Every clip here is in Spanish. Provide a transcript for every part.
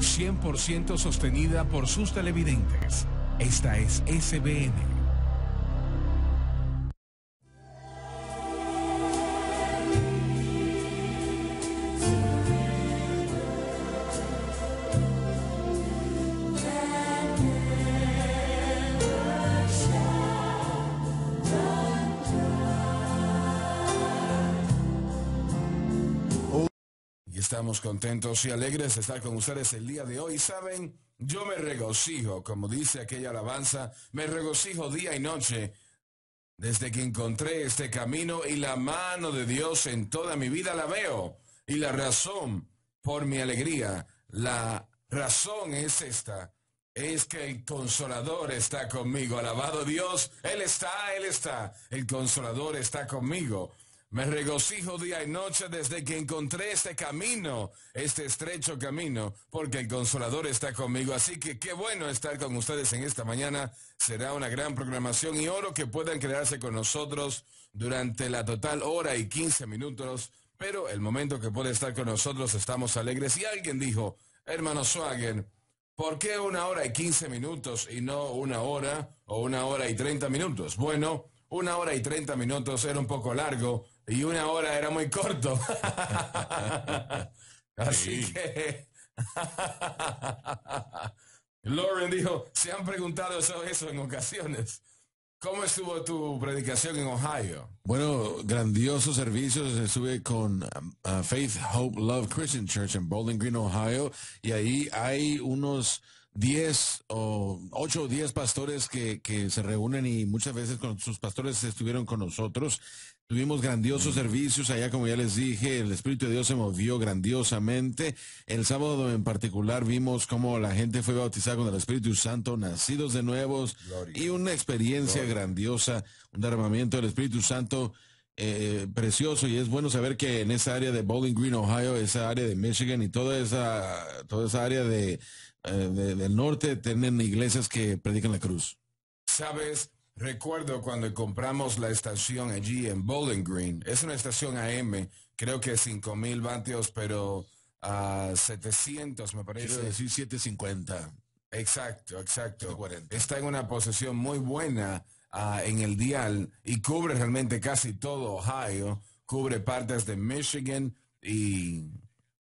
100% sostenida por sus televidentes. Esta es SBN. Estamos contentos y alegres de estar con ustedes el día de hoy. Saben, yo me regocijo, como dice aquella alabanza, me regocijo día y noche desde que encontré este camino y la mano de Dios en toda mi vida la veo. Y la razón por mi alegría, la razón es esta, es que el Consolador está conmigo. Alabado Dios, Él está, el Consolador está conmigo. Me regocijo día y noche desde que encontré este camino, este estrecho camino, porque el Consolador está conmigo. Así que qué bueno estar con ustedes en esta mañana. Será una gran programación y oro que puedan quedarse con nosotros durante la total hora y 15 minutos. Pero el momento que puede estar con nosotros estamos alegres. Y alguien dijo, hermano Swagger, ¿por qué 1 hora y 15 minutos y no 1 hora o 1 hora y 30 minutos? Bueno, 1 hora y 30 minutos era un poco largo y 1 hora era muy corto. Así que Lauren dijo, se han preguntado eso en ocasiones. ¿Cómo estuvo tu predicación en Ohio? Bueno, grandiosos servicios. Estuve con Faith, Hope, Love Christian Church en Bowling Green, Ohio, y ahí hay unos 10 o 8 o 10 pastores que se reúnen y muchas veces con sus pastores estuvieron con nosotros. Tuvimos grandiosos servicios allá, como ya les dije, el Espíritu de Dios se movió grandiosamente. El sábado en particular vimos cómo la gente fue bautizada con el Espíritu Santo, nacidos de nuevos, y una experiencia grandiosa, un derramamiento del Espíritu Santo precioso. Y es bueno saber que en esa área de Bowling Green, Ohio, esa área de Michigan y toda esa área del norte tienen iglesias que predican la cruz. ¿Sabes? Recuerdo cuando compramos la estación allí en Bowling Green. Es una estación AM, creo que 5,000 vatios, pero 700 me parece. Quiero decir 750. Exacto. 740. Está en una posición muy buena en el dial y cubre realmente casi todo Ohio. Cubre partes de Michigan y...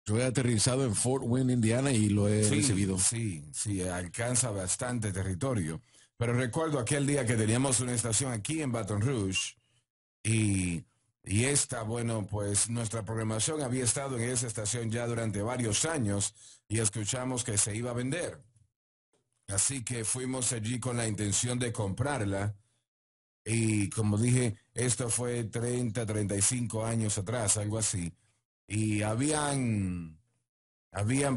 Yo he aterrizado en Fort Wayne, Indiana, y lo he recibido. Sí, alcanza bastante territorio. Pero recuerdo aquel día que teníamos una estación aquí en Baton Rouge y esta, bueno, pues nuestra programación había estado en esa estación ya durante varios años y escuchamos que se iba a vender. Así que fuimos allí con la intención de comprarla y como dije, esto fue 35 años atrás, algo así. Y habían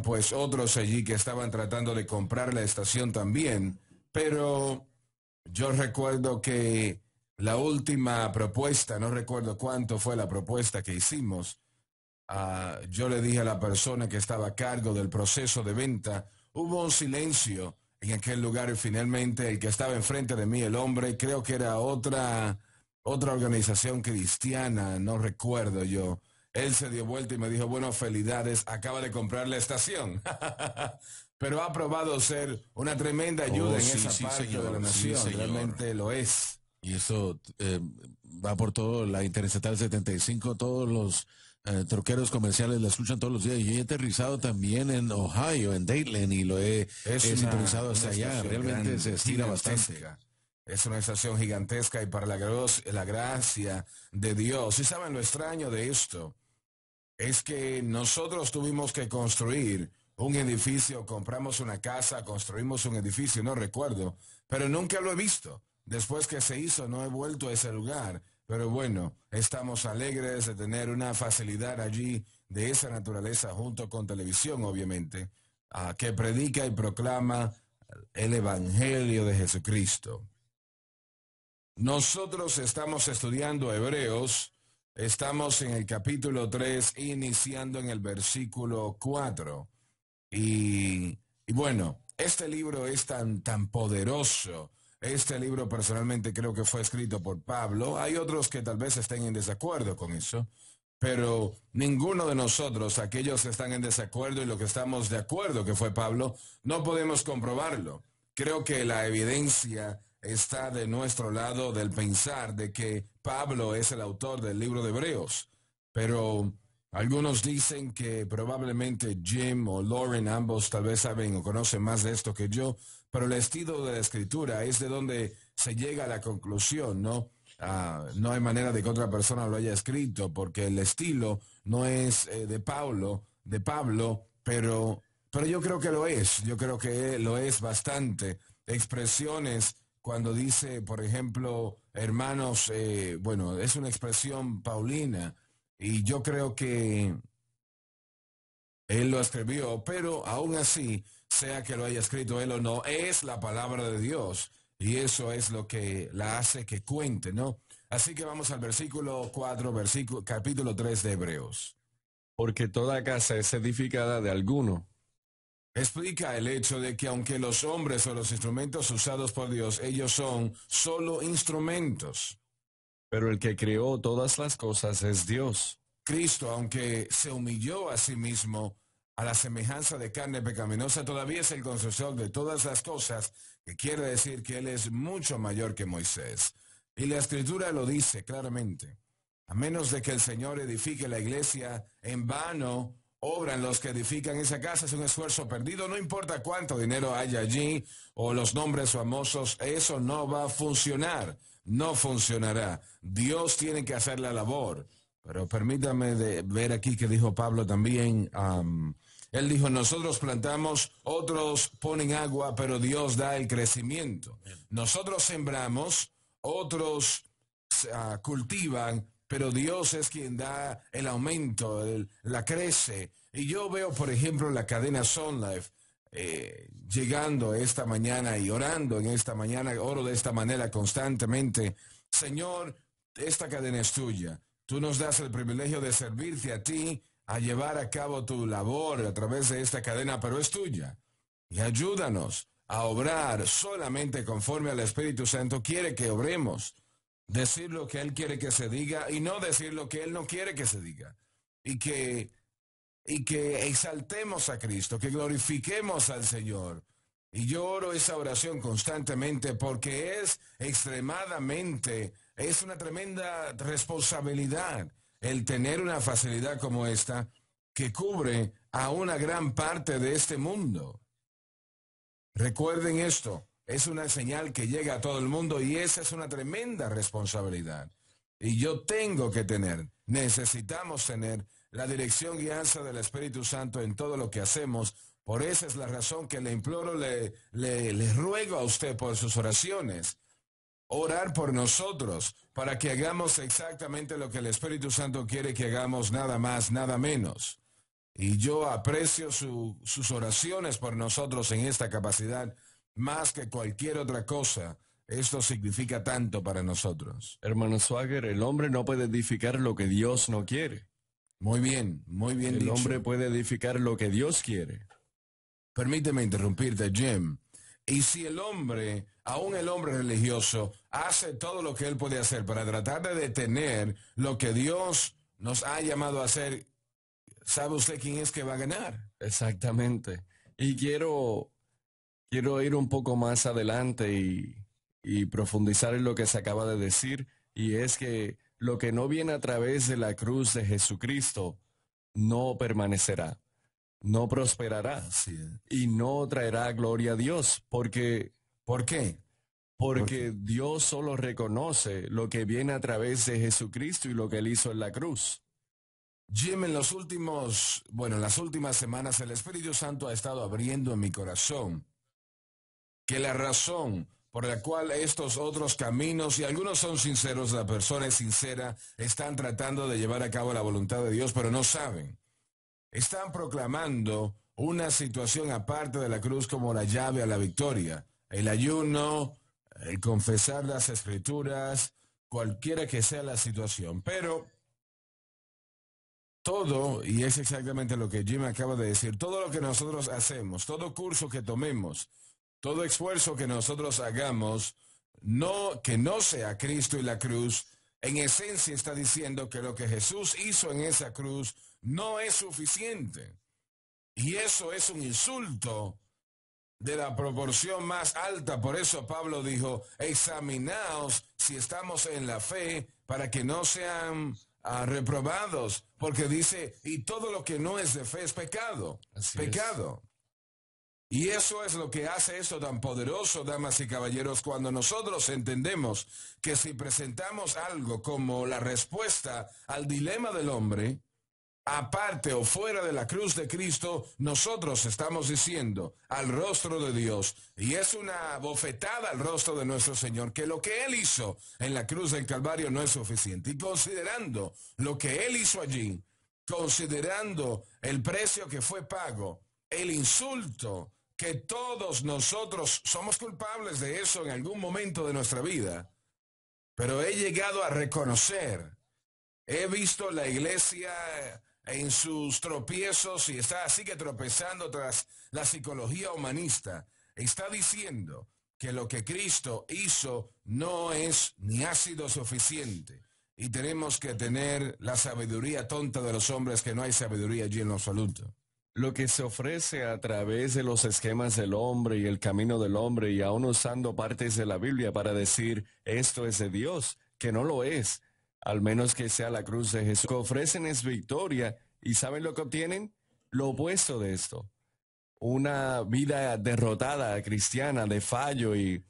pues otros allí que estaban tratando de comprar la estación también. Pero yo recuerdo que la última propuesta, no recuerdo cuánto fue la propuesta que hicimos, yo le dije a la persona que estaba a cargo del proceso de venta, hubo un silencio en aquel lugar y finalmente el que estaba enfrente de mí, el hombre, creo que era otra organización cristiana, no recuerdo yo. Él se dio vuelta y me dijo, bueno, felicidades, acaba de comprar la estación. Pero ha probado ser una tremenda ayuda en esa parte de la nación. Sí, realmente lo es. Y eso va por todo la Interestatal 75, todos los troqueros comerciales la escuchan todos los días. Yo he aterrizado también en Ohio, en Dayton, y lo he sintonizado hasta allá. Realmente se estira bastante. Es una estación gigantesca y para la gracia de Dios. ¿Y saben lo extraño de esto? Es que nosotros tuvimos que construir un edificio, compramos una casa, construimos un edificio, no recuerdo, pero nunca lo he visto. Después que se hizo, no he vuelto a ese lugar. Pero bueno, estamos alegres de tener una facilidad allí de esa naturaleza junto con televisión, obviamente, que predica y proclama el Evangelio de Jesucristo. Nosotros estamos estudiando Hebreos. Estamos en el capítulo 3, iniciando en el versículo 4. Y bueno, este libro es tan poderoso. Este libro personalmente creo que fue escrito por Pablo. Hay otros que tal vez estén en desacuerdo con eso. pero ninguno de nosotros, aquellos que están en desacuerdo y los que estamos de acuerdo que fue Pablo, no podemos comprobarlo. Creo que la evidencia está de nuestro lado del pensar de que Pablo es el autor del libro de Hebreos, pero algunos dicen que probablemente Jim o Lauren, ambos tal vez saben o conocen más de esto que yo, pero el estilo de la escritura es de donde se llega a la conclusión, ¿no? No hay manera de que otra persona lo haya escrito, porque el estilo no es de Pablo, pero yo creo que lo es, yo creo que lo es bastante. Expresiones cuando dice, por ejemplo, hermanos, bueno, es una expresión paulina, y yo creo que él lo escribió, pero aún así, sea que lo haya escrito él o no, es la palabra de Dios. Y eso es lo que la hace que cuente, ¿no? Así que vamos al versículo 4, capítulo 3 de Hebreos. Porque toda casa es edificada de alguno. Explica el hecho de que aunque los hombres o los instrumentos usados por Dios, ellos son solo instrumentos. Pero el que creó todas las cosas es Dios. Cristo, aunque se humilló a sí mismo a la semejanza de carne pecaminosa, todavía es el constructor de todas las cosas, que quiere decir que Él es mucho mayor que Moisés. Y la Escritura lo dice claramente. A menos de que el Señor edifique la iglesia, en vano obran los que edifican esa casa, es un esfuerzo perdido, no importa cuánto dinero haya allí o los nombres famosos, eso no va a funcionar, no funcionará. Dios tiene que hacer la labor. Pero permítame ver aquí que dijo Pablo también. Él dijo, nosotros plantamos, otros ponen agua, pero Dios da el crecimiento. Nosotros sembramos, otros cultivan, pero Dios es quien da el aumento, la crece. Y yo veo, por ejemplo, la cadena Sun Life llegando esta mañana y orando en esta mañana, oro de esta manera constantemente. Señor, esta cadena es tuya. Tú nos das el privilegio de servirte a ti, a llevar a cabo tu labor a través de esta cadena, pero es tuya. Y ayúdanos a obrar solamente conforme al Espíritu Santo quiere que obremos. Decir lo que Él quiere que se diga y no decir lo que Él no quiere que se diga. Y que exaltemos a Cristo, que glorifiquemos al Señor. Y yo oro esa oración constantemente porque es una tremenda responsabilidad el tener una facilidad como esta que cubre a una gran parte de este mundo. Recuerden esto, es una señal que llega a todo el mundo y esa es una tremenda responsabilidad. Y necesitamos tener la dirección y guianza del Espíritu Santo en todo lo que hacemos. Por esa es la razón que le imploro, le ruego a usted por sus oraciones, orar por nosotros, para que hagamos exactamente lo que el Espíritu Santo quiere que hagamos, nada más, nada menos. Y yo aprecio sus oraciones por nosotros en esta capacidad, más que cualquier otra cosa. Esto significa tanto para nosotros. Hermano Swagger, el hombre no puede edificar lo que Dios no quiere. Muy bien dicho. El hombre puede edificar lo que Dios quiere. Permíteme interrumpirte, Jim. Y si aún el hombre religioso, hace todo lo que él puede hacer para tratar de detener lo que Dios nos ha llamado a hacer, ¿sabe usted quién es que va a ganar? Exactamente. Y quiero ir un poco más adelante y profundizar en lo que se acaba de decir, y es que lo que no viene a través de la cruz de Jesucristo no permanecerá, no prosperará y no traerá gloria a Dios. ¿Por qué? Porque Dios solo reconoce lo que viene a través de Jesucristo y lo que Él hizo en la cruz. Jim, en las últimas semanas el Espíritu Santo ha estado abriendo en mi corazón que la razón por la cual estos otros caminos, y algunos son sinceros, la persona es sincera, están tratando de llevar a cabo la voluntad de Dios, pero no saben. Están proclamando una situación aparte de la cruz como la llave a la victoria. El ayuno, el confesar las escrituras, cualquiera que sea la situación. Pero todo, y es exactamente lo que Jim acaba de decir, todo lo que nosotros hacemos, todo curso que tomemos, todo esfuerzo que nosotros hagamos, que no sea Cristo y la cruz, en esencia está diciendo que lo que Jesús hizo en esa cruz no es suficiente. Y eso es un insulto de la proporción más alta. Por eso Pablo dijo, examinaos si estamos en la fe para que no sean reprobados. Porque dice, y todo lo que no es de fe es pecado. Pecado. Y eso es lo que hace esto tan poderoso, damas y caballeros, cuando nosotros entendemos que si presentamos algo como la respuesta al dilema del hombre, aparte o fuera de la cruz de Cristo, nosotros estamos diciendo al rostro de Dios, y es una bofetada al rostro de nuestro Señor, que lo que Él hizo en la cruz del Calvario no es suficiente. Y considerando lo que Él hizo allí, considerando el precio que fue pago, el insulto que todos nosotros somos culpables de eso en algún momento de nuestra vida, pero he llegado a reconocer, he visto la iglesia en sus tropiezos y está así que tropezando tras la psicología humanista. Está diciendo que lo que Cristo hizo no es ni ha sido suficiente. Y tenemos que tener la sabiduría tonta de los hombres, que no hay sabiduría allí en lo absoluto. Lo que se ofrece a través de los esquemas del hombre y el camino del hombre, y aún usando partes de la Biblia para decir esto es de Dios, que no lo es, al menos que sea la cruz de Jesús. Lo que ofrecen es victoria, y ¿saben lo que obtienen? Lo opuesto de esto. Una vida derrotada cristiana, de fallo, y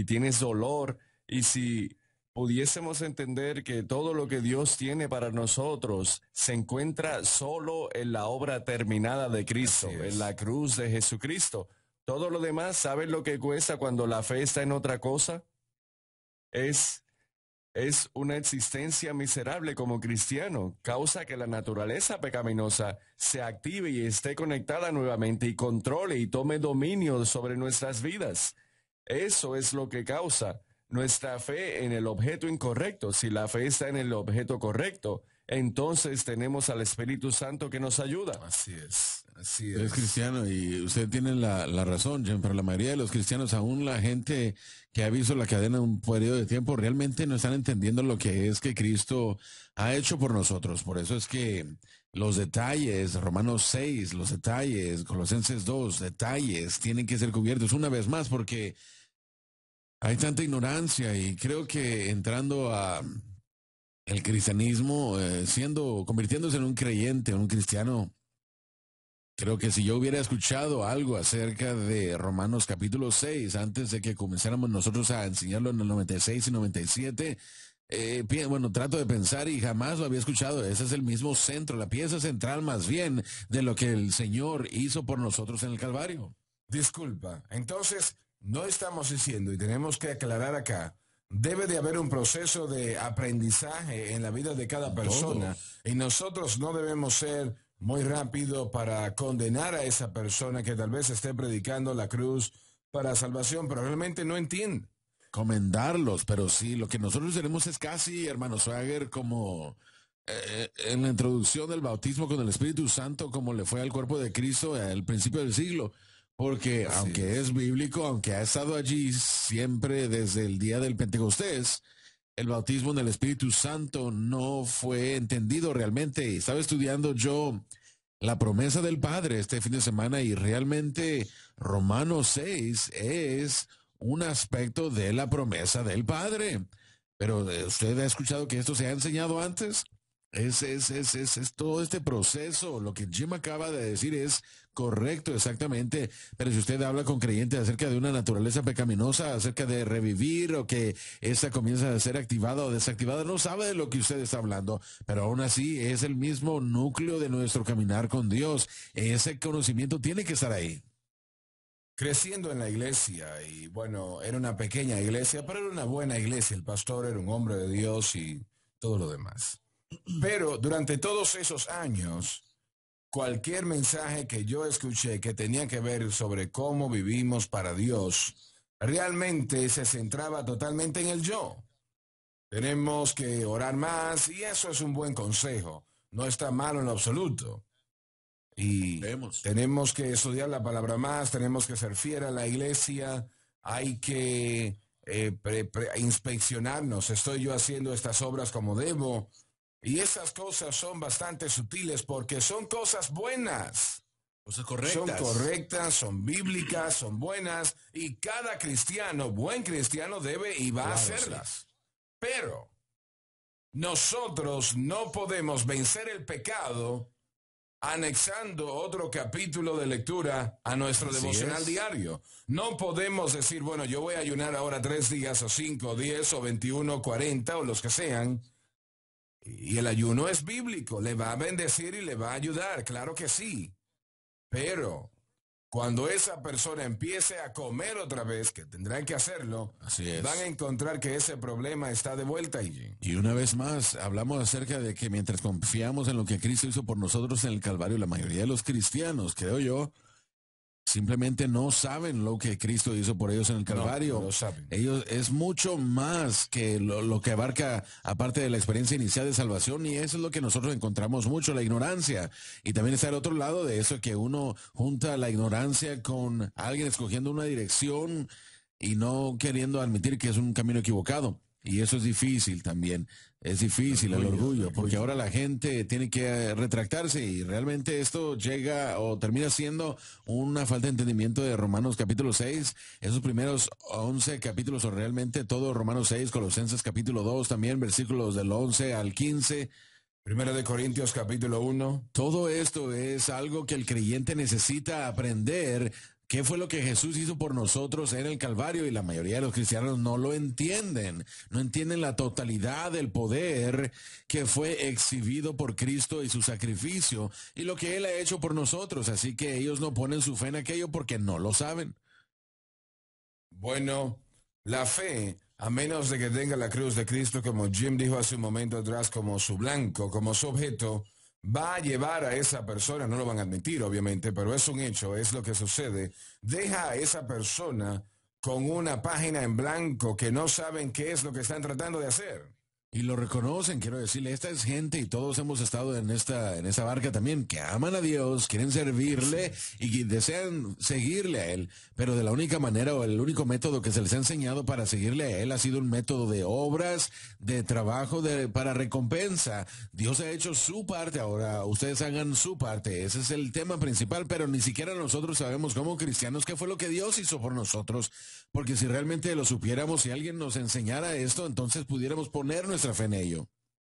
tienes dolor. Y si pudiésemos entender que todo lo que Dios tiene para nosotros se encuentra solo en la obra terminada de Cristo, en la cruz de Jesucristo. Todo lo demás, ¿saben lo que cuesta cuando la fe está en otra cosa? Es una existencia miserable como cristiano. Causa que la naturaleza pecaminosa se active y esté conectada nuevamente y controle y tome dominio sobre nuestras vidas. Eso es lo que causa nuestra fe en el objeto incorrecto. Si la fe está en el objeto correcto, entonces tenemos al Espíritu Santo que nos ayuda. Así es, así es. Es cristiano y usted tiene la razón, Jen, pero la mayoría de los cristianos, aún la gente que ha visto la cadena un periodo de tiempo, realmente no están entendiendo lo que es que Cristo ha hecho por nosotros. Por eso es que los detalles, Romanos 6, los detalles, Colosenses 2, detalles, tienen que ser cubiertos una vez más porque hay tanta ignorancia. Y creo que entrando a el cristianismo, convirtiéndose en un creyente, en un cristiano, creo que si yo hubiera escuchado algo acerca de Romanos capítulo 6, antes de que comenzáramos nosotros a enseñarlo en el 96 y 97, trato de pensar y jamás lo había escuchado. Ese es el mismo centro, la pieza central más bien de lo que el Señor hizo por nosotros en el Calvario. Disculpa, entonces no estamos diciendo, y tenemos que aclarar acá, debe de haber un proceso de aprendizaje en la vida de cada persona. Todo. Y nosotros no debemos ser muy rápido para condenar a esa persona que tal vez esté predicando la cruz para salvación, pero realmente no entiende. Comendarlos, pero sí, lo que nosotros tenemos es casi, hermano Swagger, como en la introducción del bautismo con el Espíritu Santo, como le fue al cuerpo de Cristo al principio del siglo. Porque así aunque es bíblico, aunque ha estado allí siempre desde el día del Pentecostés, el bautismo en el Espíritu Santo no fue entendido realmente. Estaba estudiando yo la promesa del Padre este fin de semana y realmente Romanos 6 es un aspecto de la promesa del Padre. Pero ¿usted ha escuchado que esto se ha enseñado antes? Es todo este proceso. Lo que Jim acaba de decir es correcto, exactamente. Pero si usted habla con creyentes acerca de una naturaleza pecaminosa, acerca de revivir o que esa comienza a ser activada o desactivada, no sabe de lo que usted está hablando. Pero aún así es el mismo núcleo de nuestro caminar con Dios. Ese conocimiento tiene que estar ahí. Creciendo en la iglesia, y bueno, era una pequeña iglesia, pero era una buena iglesia. El pastor era un hombre de Dios y todo lo demás. Pero durante todos esos años, cualquier mensaje que yo escuché que tenía que ver sobre cómo vivimos para Dios, realmente se centraba totalmente en el yo. Tenemos que orar más y eso es un buen consejo. No está malo en lo absoluto. Y tenemos que estudiar la palabra más, tenemos que ser fieles a la iglesia, hay que inspeccionarnos. ¿Estoy yo haciendo estas obras como debo? Y esas cosas son bastante sutiles porque son cosas buenas. Cosas correctas. Son correctas, son bíblicas, son buenas. Y cada cristiano, buen cristiano, debe y va a hacerlas. Sí. Pero nosotros no podemos vencer el pecado anexando otro capítulo de lectura a nuestro devocional diario. No podemos decir, bueno, yo voy a ayunar ahora 3 días o 5, 10 o 21, 40 o los que sean. Y el ayuno es bíblico, le va a bendecir y le va a ayudar, claro que sí. Pero cuando esa persona empiece a comer otra vez, que tendrán que hacerlo, van a encontrar que ese problema está de vuelta allí. Y una vez más, hablamos acerca de que mientras confiamos en lo que Cristo hizo por nosotros en el Calvario, la mayoría de los cristianos, creo yo, simplemente no saben lo que Cristo hizo por ellos en el Calvario. No lo saben. Ellos es mucho más que lo que abarca, aparte de la experiencia inicial de salvación, y eso es lo que nosotros encontramos mucho, la ignorancia. Y también está el otro lado de eso, que uno junta la ignorancia con alguien escogiendo una dirección y no queriendo admitir que es un camino equivocado. Y eso es difícil también. Es difícil el orgullo, porque ahora la gente tiene que retractarse y realmente esto llega o termina siendo una falta de entendimiento de Romanos capítulo 6, esos primeros 11 capítulos o realmente todo Romanos 6, Colosenses capítulo 2 también, versículos del 11 al 15. Primera de Corintios capítulo 1. Todo esto es algo que el creyente necesita aprender. ¿Qué fue lo que Jesús hizo por nosotros en el Calvario? Y la mayoría de los cristianos no lo entienden. No entienden la totalidad del poder que fue exhibido por Cristo y su sacrificio y lo que Él ha hecho por nosotros. Así que ellos no ponen su fe en aquello porque no lo saben. Bueno, la fe, a menos de que tenga la cruz de Cristo, como Jim dijo hace un momento atrás, como su blanco, como su objeto, va a llevar a esa persona, no lo van a admitir obviamente, pero es un hecho, es lo que sucede, deja a esa persona con una página en blanco que no saben qué es lo que están tratando de hacer. Y lo reconocen, quiero decirle, esta es gente y todos hemos estado en esta barca también, que aman a Dios, quieren servirle y desean seguirle a Él, pero de la única manera o el único método que se les ha enseñado para seguirle a Él ha sido un método de obras, de trabajo, para recompensa. Dios ha hecho su parte, ahora ustedes hagan su parte, ese es el tema principal, pero ni siquiera nosotros sabemos como cristianos qué fue lo que Dios hizo por nosotros, porque si realmente lo supiéramos, si alguien nos enseñara esto, entonces pudiéramos poner nuestra fe en ello.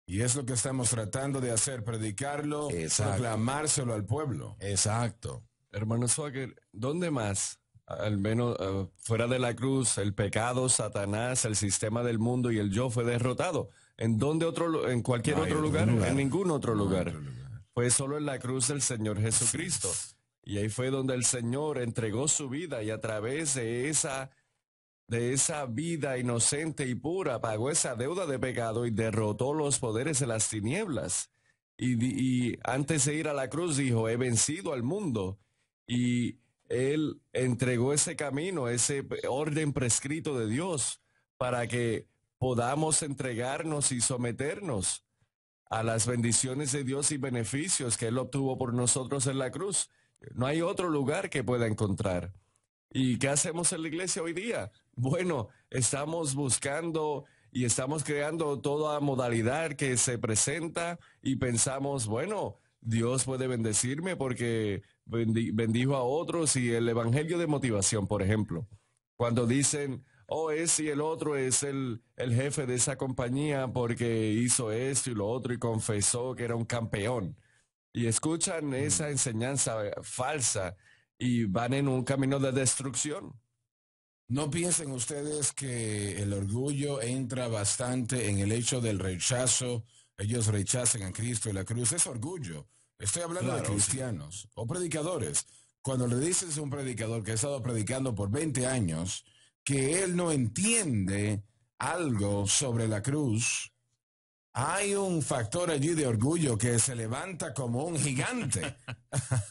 Y es lo que estamos tratando de hacer, predicarlo, proclamárselo al pueblo. Exacto. Hermano Swagger, ¿dónde más? Al menos fuera de la cruz, el pecado, Satanás, el sistema del mundo y el yo fue derrotado. ¿En dónde otro, en cualquier otro lugar? En ningún otro lugar. Fue solo en la cruz del Señor Jesucristo. Y ahí fue donde el Señor entregó su vida y a través de esa vida inocente y pura, pagó esa deuda de pecado y derrotó los poderes de las tinieblas. Y antes de ir a la cruz dijo, he vencido al mundo. Y Él entregó ese camino, ese orden prescrito de Dios, para que podamos entregarnos y someternos a las bendiciones de Dios y beneficios que Él obtuvo por nosotros en la cruz. No hay otro lugar que pueda encontrar. ¿Y qué hacemos en la iglesia hoy día? Bueno, estamos buscando y estamos creando toda modalidad que se presenta y pensamos, bueno, Dios puede bendecirme porque bendijo a otros y el evangelio de motivación, por ejemplo. Cuando dicen, oh, ese y el otro es el jefe de esa compañía porque hizo esto y lo otro y confesó que era un campeón. Y escuchan esa enseñanza falsa y van en un camino de destrucción. ¿No piensen ustedes que el orgullo entra bastante en el hecho del rechazo? Ellos rechazan a Cristo y la cruz. Es orgullo. Estoy hablando de cristianos o predicadores. Cuando le dices a un predicador que ha estado predicando por 20 años que él no entiende algo sobre la cruz, hay un factor allí de orgullo que se levanta como un gigante.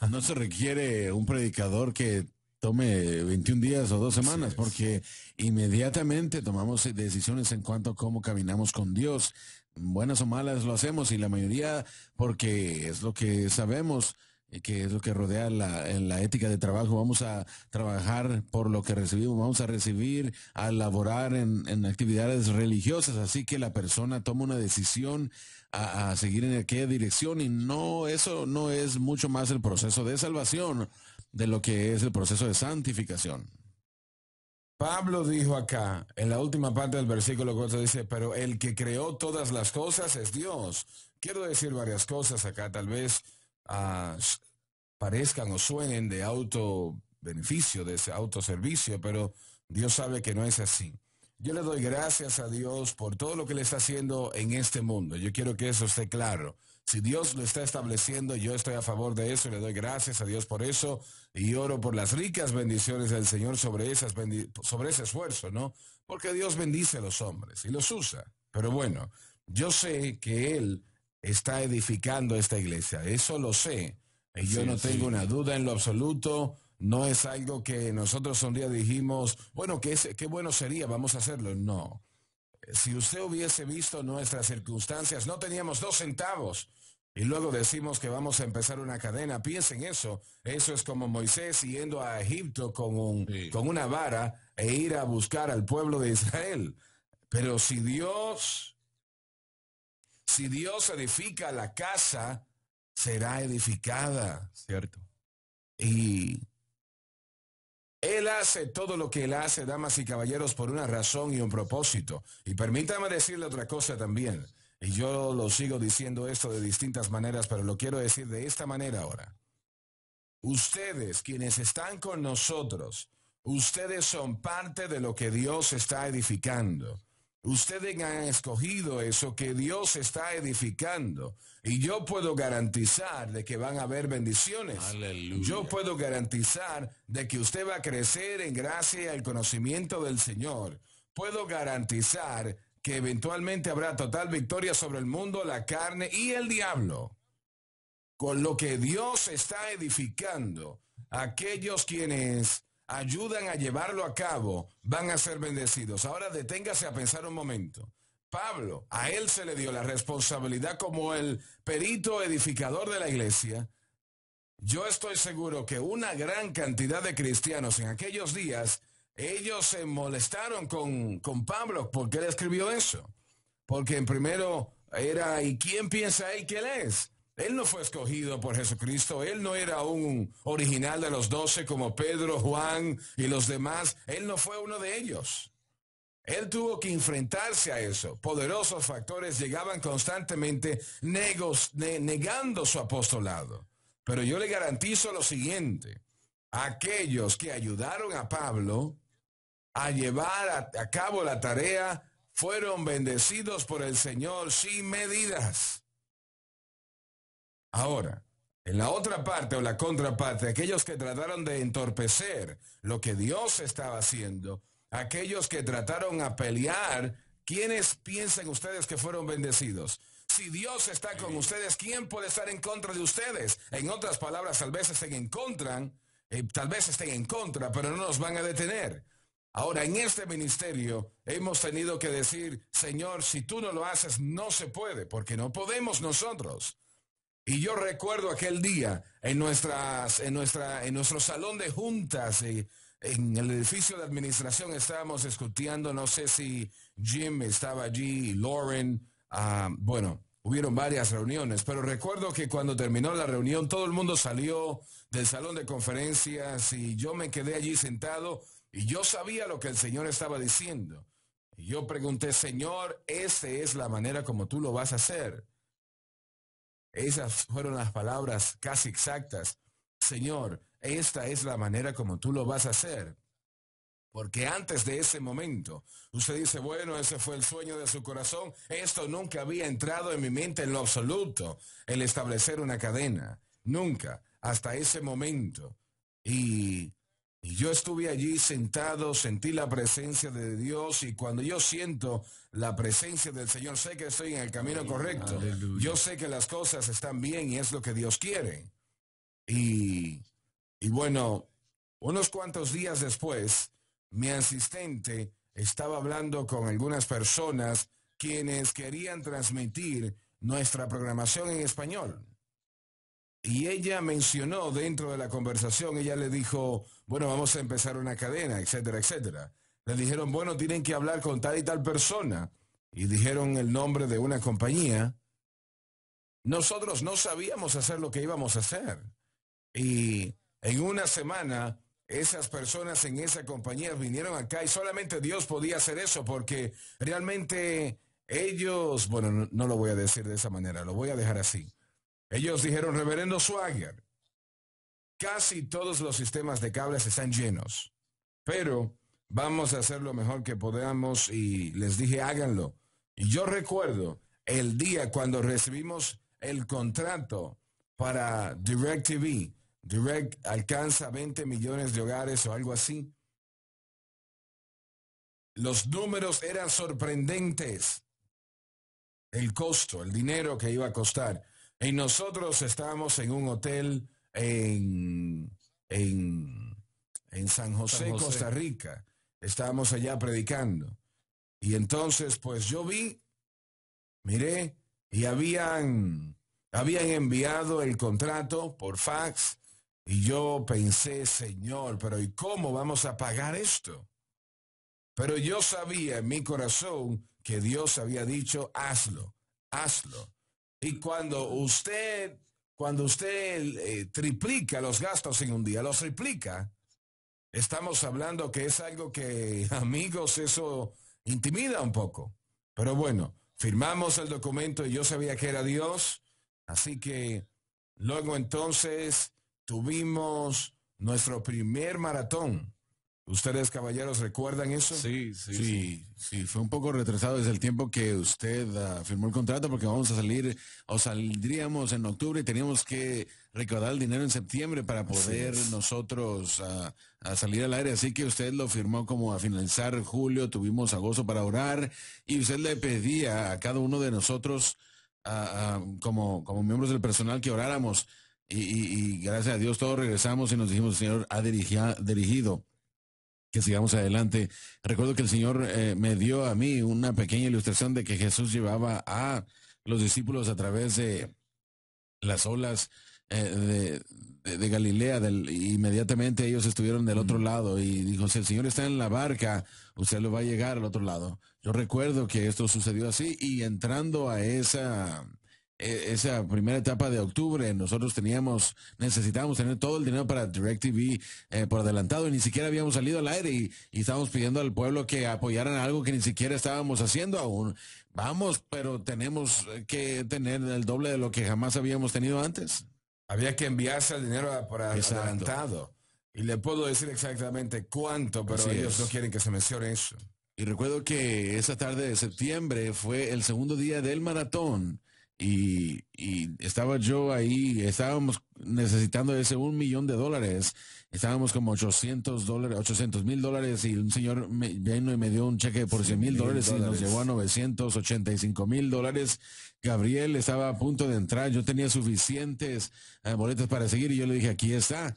No se requiere un predicador que tome 21 días o 2 semanas, porque inmediatamente tomamos decisiones en cuanto a cómo caminamos con Dios. Buenas o malas lo hacemos y la mayoría porque es lo que sabemos. que es lo que rodea en la ética de trabajo. Vamos a trabajar por lo que recibimos, vamos a recibir, a laborar en actividades religiosas, así que la persona toma una decisión a seguir en aquella dirección y no, eso no es mucho más el proceso de salvación de lo que es el proceso de santificación. Pablo dijo acá, en la última parte del versículo 4, dice, pero el que creó todas las cosas es Dios. Quiero decir varias cosas acá, tal vez parezcan o suenen de beneficio, de ese autoservicio, pero Dios sabe que no es así. Yo le doy gracias a Dios por todo lo que le está haciendo en este mundo. Yo quiero que eso esté claro. Si Dios lo está estableciendo, yo estoy a favor de eso y le doy gracias a Dios por eso y oro por las ricas bendiciones del Señor sobre ese esfuerzo, ¿no? Porque Dios bendice a los hombres y los usa. Pero bueno, yo sé que Él está edificando esta iglesia. Eso lo sé. Y yo no tengo una duda en lo absoluto. No es algo que nosotros un día dijimos, bueno, qué bueno sería, vamos a hacerlo. No. Si usted hubiese visto nuestras circunstancias, no teníamos 2 centavos. Y luego decimos que vamos a empezar una cadena. Piensen eso. Eso es como Moisés yendo a Egipto con una vara e ir a buscar al pueblo de Israel. Pero si Dios edifica la casa, será edificada. Cierto. Y Él hace todo lo que Él hace, damas y caballeros, por una razón y un propósito. Y permítame decirle otra cosa también. Y yo lo sigo diciendo esto de distintas maneras, pero lo quiero decir de esta manera ahora. Ustedes, quienes están con nosotros, ustedes son parte de lo que Dios está edificando. Ustedes han escogido eso que Dios está edificando. Y yo puedo garantizar de que van a haber bendiciones. Aleluya. Yo puedo garantizar de que usted va a crecer en gracia y el conocimiento del Señor. Puedo garantizar que eventualmente habrá total victoria sobre el mundo, la carne y el diablo. Con lo que Dios está edificando, aquellos quienes ayudan a llevarlo a cabo van a ser bendecidos. Ahora deténgase a pensar un momento. Pablo, a él se le dio la responsabilidad como el perito edificador de la iglesia. Yo estoy seguro que una gran cantidad de cristianos en aquellos días, ellos se molestaron con Pablo porque él escribió eso. Porque en primero era, ¿y quién piensa él que él es? Él no fue escogido por Jesucristo, él no era un original de los 12 como Pedro, Juan y los demás, él no fue uno de ellos. Él tuvo que enfrentarse a eso. Poderosos factores llegaban constantemente negando su apostolado. Pero yo le garantizo lo siguiente, aquellos que ayudaron a Pablo a llevar a cabo la tarea fueron bendecidos por el Señor sin medidas. Ahora, en la otra parte o la contraparte, aquellos que trataron de entorpecer lo que Dios estaba haciendo, aquellos que trataron a pelear, ¿quiénes piensan ustedes que fueron bendecidos? Si Dios está con ustedes, ¿quién puede estar en contra de ustedes? En otras palabras, tal vez estén en contra, pero no nos van a detener. Ahora, en este ministerio hemos tenido que decir, Señor, si tú no lo haces, no se puede, porque no podemos nosotros. Y yo recuerdo aquel día en nuestro salón de juntas, en el edificio de administración estábamos discutiendo, no sé si Jim estaba allí, Lauren, bueno, hubieron varias reuniones, pero recuerdo que cuando terminó la reunión todo el mundo salió del salón de conferencias y yo me quedé allí sentado y yo sabía lo que el Señor estaba diciendo. Y yo pregunté, Señor, ¿esta es la manera como tú lo vas a hacer? Esas fueron las palabras casi exactas. Señor, esta es la manera como tú lo vas a hacer. Porque antes de ese momento, usted dice, bueno, ese fue el sueño de su corazón. Esto nunca había entrado en mi mente en lo absoluto, el establecer una cadena. Nunca, hasta ese momento. Y yo estuve allí sentado, sentí la presencia de Dios y cuando yo siento la presencia del Señor, sé que estoy en el camino correcto. Aleluya. Yo sé que las cosas están bien y es lo que Dios quiere. Y bueno, unos cuantos días después, mi asistente estaba hablando con algunas personas quienes querían transmitir nuestra programación en español. Y ella mencionó dentro de la conversación, ella le dijo, bueno, vamos a empezar una cadena, etcétera, etcétera. Le dijeron, bueno, tienen que hablar con tal y tal persona. Y dijeron el nombre de una compañía. Nosotros no sabíamos hacer lo que íbamos a hacer. Y en una semana, esas personas en esa compañía vinieron acá y solamente Dios podía hacer eso porque realmente ellos, bueno, no lo voy a decir de esa manera, lo voy a dejar así. Ellos dijeron, Reverendo Swagger, casi todos los sistemas de cables están llenos, pero vamos a hacer lo mejor que podamos y les dije, háganlo. Y yo recuerdo el día cuando recibimos el contrato para DirecTV. Direct alcanza 20 millones de hogares o algo así. Los números eran sorprendentes. El costo, el dinero que iba a costar. Y nosotros estábamos en un hotel en San José, Costa Rica. Estábamos allá predicando. Y entonces, pues yo vi, miré, y habían enviado el contrato por fax. Y yo pensé, Señor, pero ¿y cómo vamos a pagar esto? Pero yo sabía en mi corazón que Dios había dicho, hazlo, hazlo. Y cuando usted triplica los gastos en un día, los triplica, estamos hablando que es algo que, amigos, eso intimida un poco. Pero bueno, firmamos el documento y yo sabía que era Dios, así que luego entonces tuvimos nuestro primer maratón. ¿Ustedes, caballeros, recuerdan eso? Sí, fue un poco retrasado desde el tiempo que usted firmó el contrato porque vamos a salir o saldríamos en octubre y teníamos que recaudar el dinero en septiembre para poder nosotros a salir al aire. Así que usted lo firmó como a finalizar julio, tuvimos agosto para orar y usted le pedía a cada uno de nosotros como miembros del personal que oráramos y gracias a Dios todos regresamos y nos dijimos, el Señor ha dirigido que sigamos adelante. Recuerdo que el Señor me dio a mí una pequeña ilustración de que Jesús llevaba a los discípulos a través de las olas de Galilea. Inmediatamente ellos estuvieron del otro lado y dijo, si el Señor está en la barca, usted lo va a llegar al otro lado. Yo recuerdo que esto sucedió así y entrando a esa primera etapa de octubre, nosotros necesitábamos tener todo el dinero para DirecTV por adelantado y ni siquiera habíamos salido al aire y estábamos pidiendo al pueblo que apoyaran algo que ni siquiera estábamos haciendo aún. Vamos, pero tenemos que tener el doble de lo que jamás habíamos tenido antes. Había que enviarse el dinero por adelantado. Y le puedo decir exactamente cuánto, pero ellos no quieren que se mencione eso. Y recuerdo que esa tarde de septiembre fue el segundo día del maratón. Y estaba yo ahí, estábamos necesitando ese $1 millón. Estábamos como $800,000 y un señor vino y me dio un cheque por $100,000 y nos llevó a $985,000. Gabriel estaba a punto de entrar, yo tenía suficientes boletas para seguir y yo le dije, aquí está.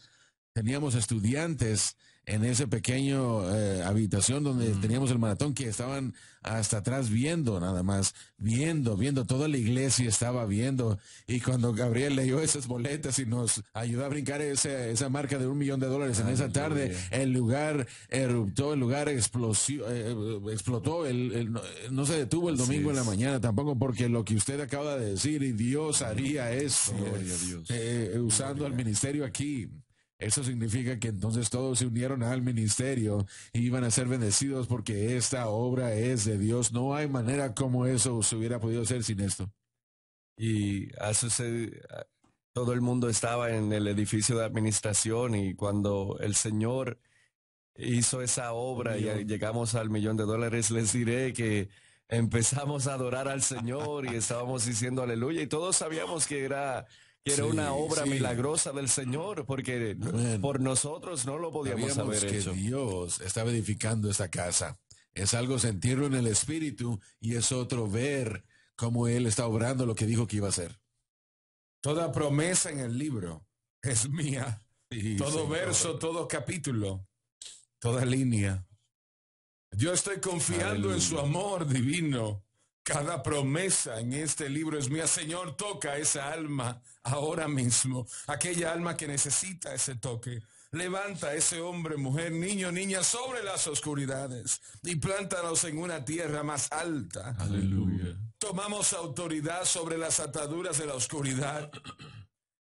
Teníamos estudiantes en ese pequeño habitación donde teníamos el maratón que estaban hasta atrás viendo nada más, viendo, toda la iglesia estaba viendo y cuando Gabriel leyó esas boletas y nos ayudó a brincar esa marca de $1 millón en esa tarde, el lugar eruptó, el lugar explotó, no se detuvo el domingo en la mañana tampoco porque lo que usted acaba de decir y Dios haría eso usando el ministerio aquí. Eso significa que entonces todos se unieron al ministerio y iban a ser bendecidos porque esta obra es de Dios. No hay manera como eso se hubiera podido hacer sin esto. Y todo el mundo estaba en el edificio de administración y cuando el Señor hizo esa obra y llegamos al $1 millón, les diré que empezamos a adorar al Señor y estábamos diciendo aleluya y todos sabíamos que era una obra milagrosa del Señor, porque por nosotros no lo podíamos haber hecho. Dios estaba edificando esta casa. Es algo sentirlo en el espíritu y es otro ver cómo Él está obrando lo que dijo que iba a hacer. Toda promesa en el libro es mía. Todo verso, todo capítulo, toda línea. Yo estoy confiando en su amor divino Cada promesa en este libro es mía. Señor, toca esa alma ahora mismo. Aquella alma que necesita ese toque. Levanta a ese hombre, mujer, niño, niña sobre las oscuridades y plántanos en una tierra más alta. Aleluya. Tomamos autoridad sobre las ataduras de la oscuridad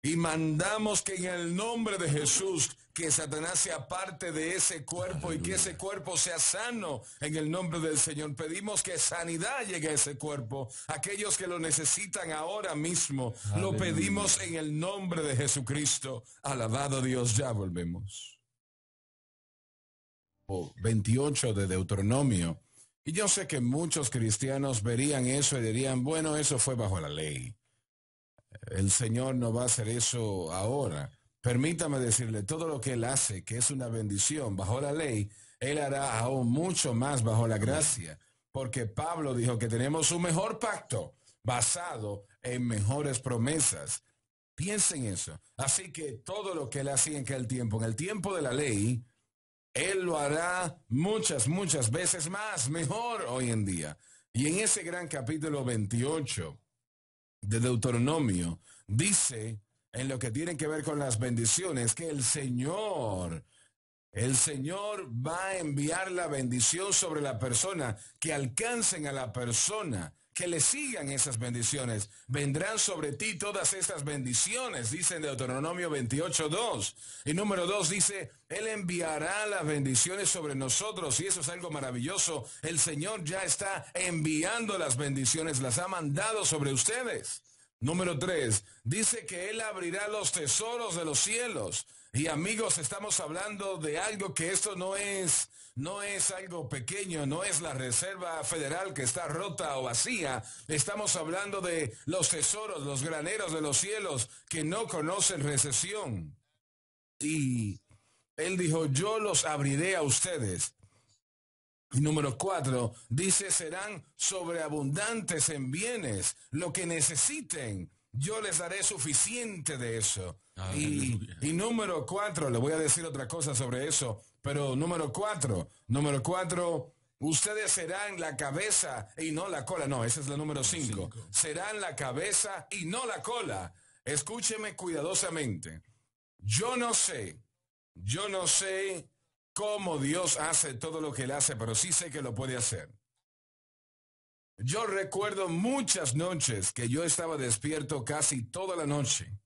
y mandamos que en el nombre de Jesús, que Satanás se aparte de ese cuerpo. Aleluya. Y que ese cuerpo sea sano en el nombre del Señor. Pedimos que sanidad llegue a ese cuerpo. Aquellos que lo necesitan ahora mismo, aleluya, lo pedimos en el nombre de Jesucristo. Alabado Dios, ya volvemos. 28 de Deuteronomio. Y yo sé que muchos cristianos verían eso y dirían, bueno, eso fue bajo la ley. El Señor no va a hacer eso ahora. Permítame decirle, todo lo que Él hace, que es una bendición bajo la ley, Él hará aún mucho más bajo la gracia. Porque Pablo dijo que tenemos un mejor pacto basado en mejores promesas. Piensen eso. Así que todo lo que Él hacía en el tiempo de la ley, Él lo hará muchas veces más, mejor hoy en día. Y en ese gran capítulo 28 de Deuteronomio, dice en lo que tiene que ver con las bendiciones, que el Señor va a enviar la bendición sobre la persona, que alcancen a la persona, que le sigan esas bendiciones. Vendrán sobre ti todas estas bendiciones, dice en Deuteronomio 28:2. Y número 2 dice, Él enviará las bendiciones sobre nosotros, y eso es algo maravilloso. El Señor ya está enviando las bendiciones, las ha mandado sobre ustedes. Número 3, dice que Él abrirá los tesoros de los cielos. Y amigos, estamos hablando de algo que esto no es algo pequeño, no es la Reserva Federal que está rota o vacía. Estamos hablando de los tesoros, los graneros de los cielos que no conocen recesión. Y Él dijo, yo los abriré a ustedes. Y número 4, dice, serán sobreabundantes en bienes, lo que necesiten. Yo les daré suficiente de eso. Y número 4, le voy a decir otra cosa sobre eso, pero número 4, ustedes serán la cabeza y no la cola. No, esa es la número 5. Serán la cabeza y no la cola. Escúcheme cuidadosamente. Yo no sé cómo Dios hace todo lo que Él hace, pero sí sé que lo puede hacer. Yo recuerdo muchas noches que yo estaba despierto casi toda la noche,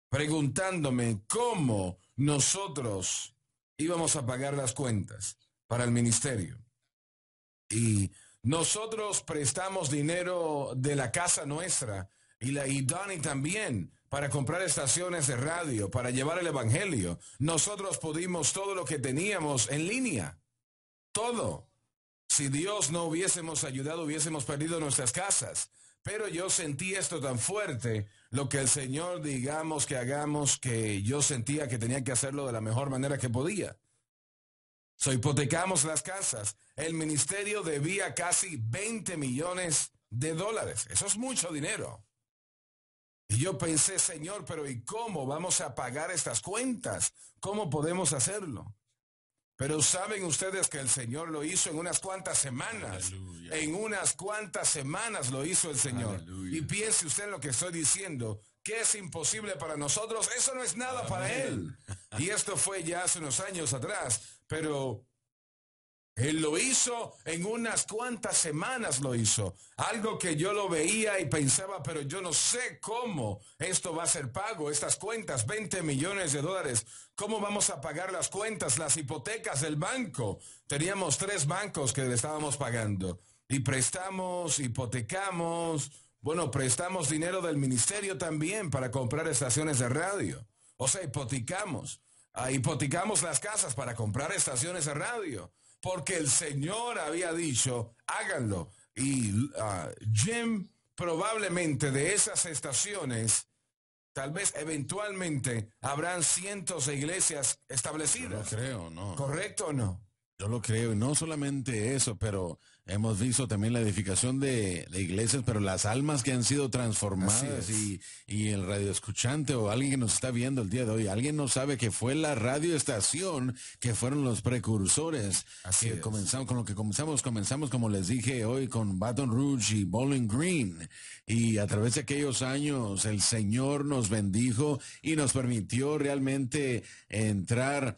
preguntándome cómo nosotros íbamos a pagar las cuentas para el ministerio. Y nosotros prestamos dinero de la casa nuestra, y Donnie también, para comprar estaciones de radio, para llevar el evangelio. Nosotros pudimos todo lo que teníamos en línea. Todo. Si Dios no hubiésemos ayudado, hubiésemos perdido nuestras casas. Pero yo sentí esto tan fuerte, lo que el Señor digamos que hagamos, que yo sentía que tenía que hacerlo de la mejor manera que podía. Hipotecamos las casas. El ministerio debía casi $20 millones. Eso es mucho dinero. Y yo pensé, Señor, pero ¿y cómo vamos a pagar estas cuentas? ¿Cómo podemos hacerlo? Pero saben ustedes que el Señor lo hizo en unas cuantas semanas. Aleluya. En unas cuantas semanas lo hizo el Señor. Aleluya. Y piense usted en lo que estoy diciendo, que es imposible para nosotros, eso no es nada. Amén. Para Él. Y esto fue ya hace unos años atrás, pero Él lo hizo en unas cuantas semanas, lo hizo. Algo que yo lo veía y pensaba, pero yo no sé cómo esto va a ser pago, estas cuentas, $20 millones. ¿Cómo vamos a pagar las cuentas, las hipotecas del banco? Teníamos 3 bancos que le estábamos pagando. Y prestamos, hipotecamos, prestamos dinero del ministerio también para comprar estaciones de radio. O sea, hipotecamos las casas para comprar estaciones de radio. Porque el Señor había dicho, háganlo. Y Jim, probablemente de esas estaciones, tal vez eventualmente habrán cientos de iglesias establecidas. Yo lo creo, ¿no? ¿Correcto o no? Yo lo creo, y no solamente eso, pero hemos visto también la edificación de iglesias, pero las almas que han sido transformadas y el radioescuchante o alguien que nos está viendo el día de hoy, alguien no sabe que fue la radioestación que fueron los precursores. Así Que es. comenzamos, con lo que comenzamos como les dije hoy con Baton Rouge y Bowling Green, y a través de aquellos años el Señor nos bendijo y nos permitió realmente entrar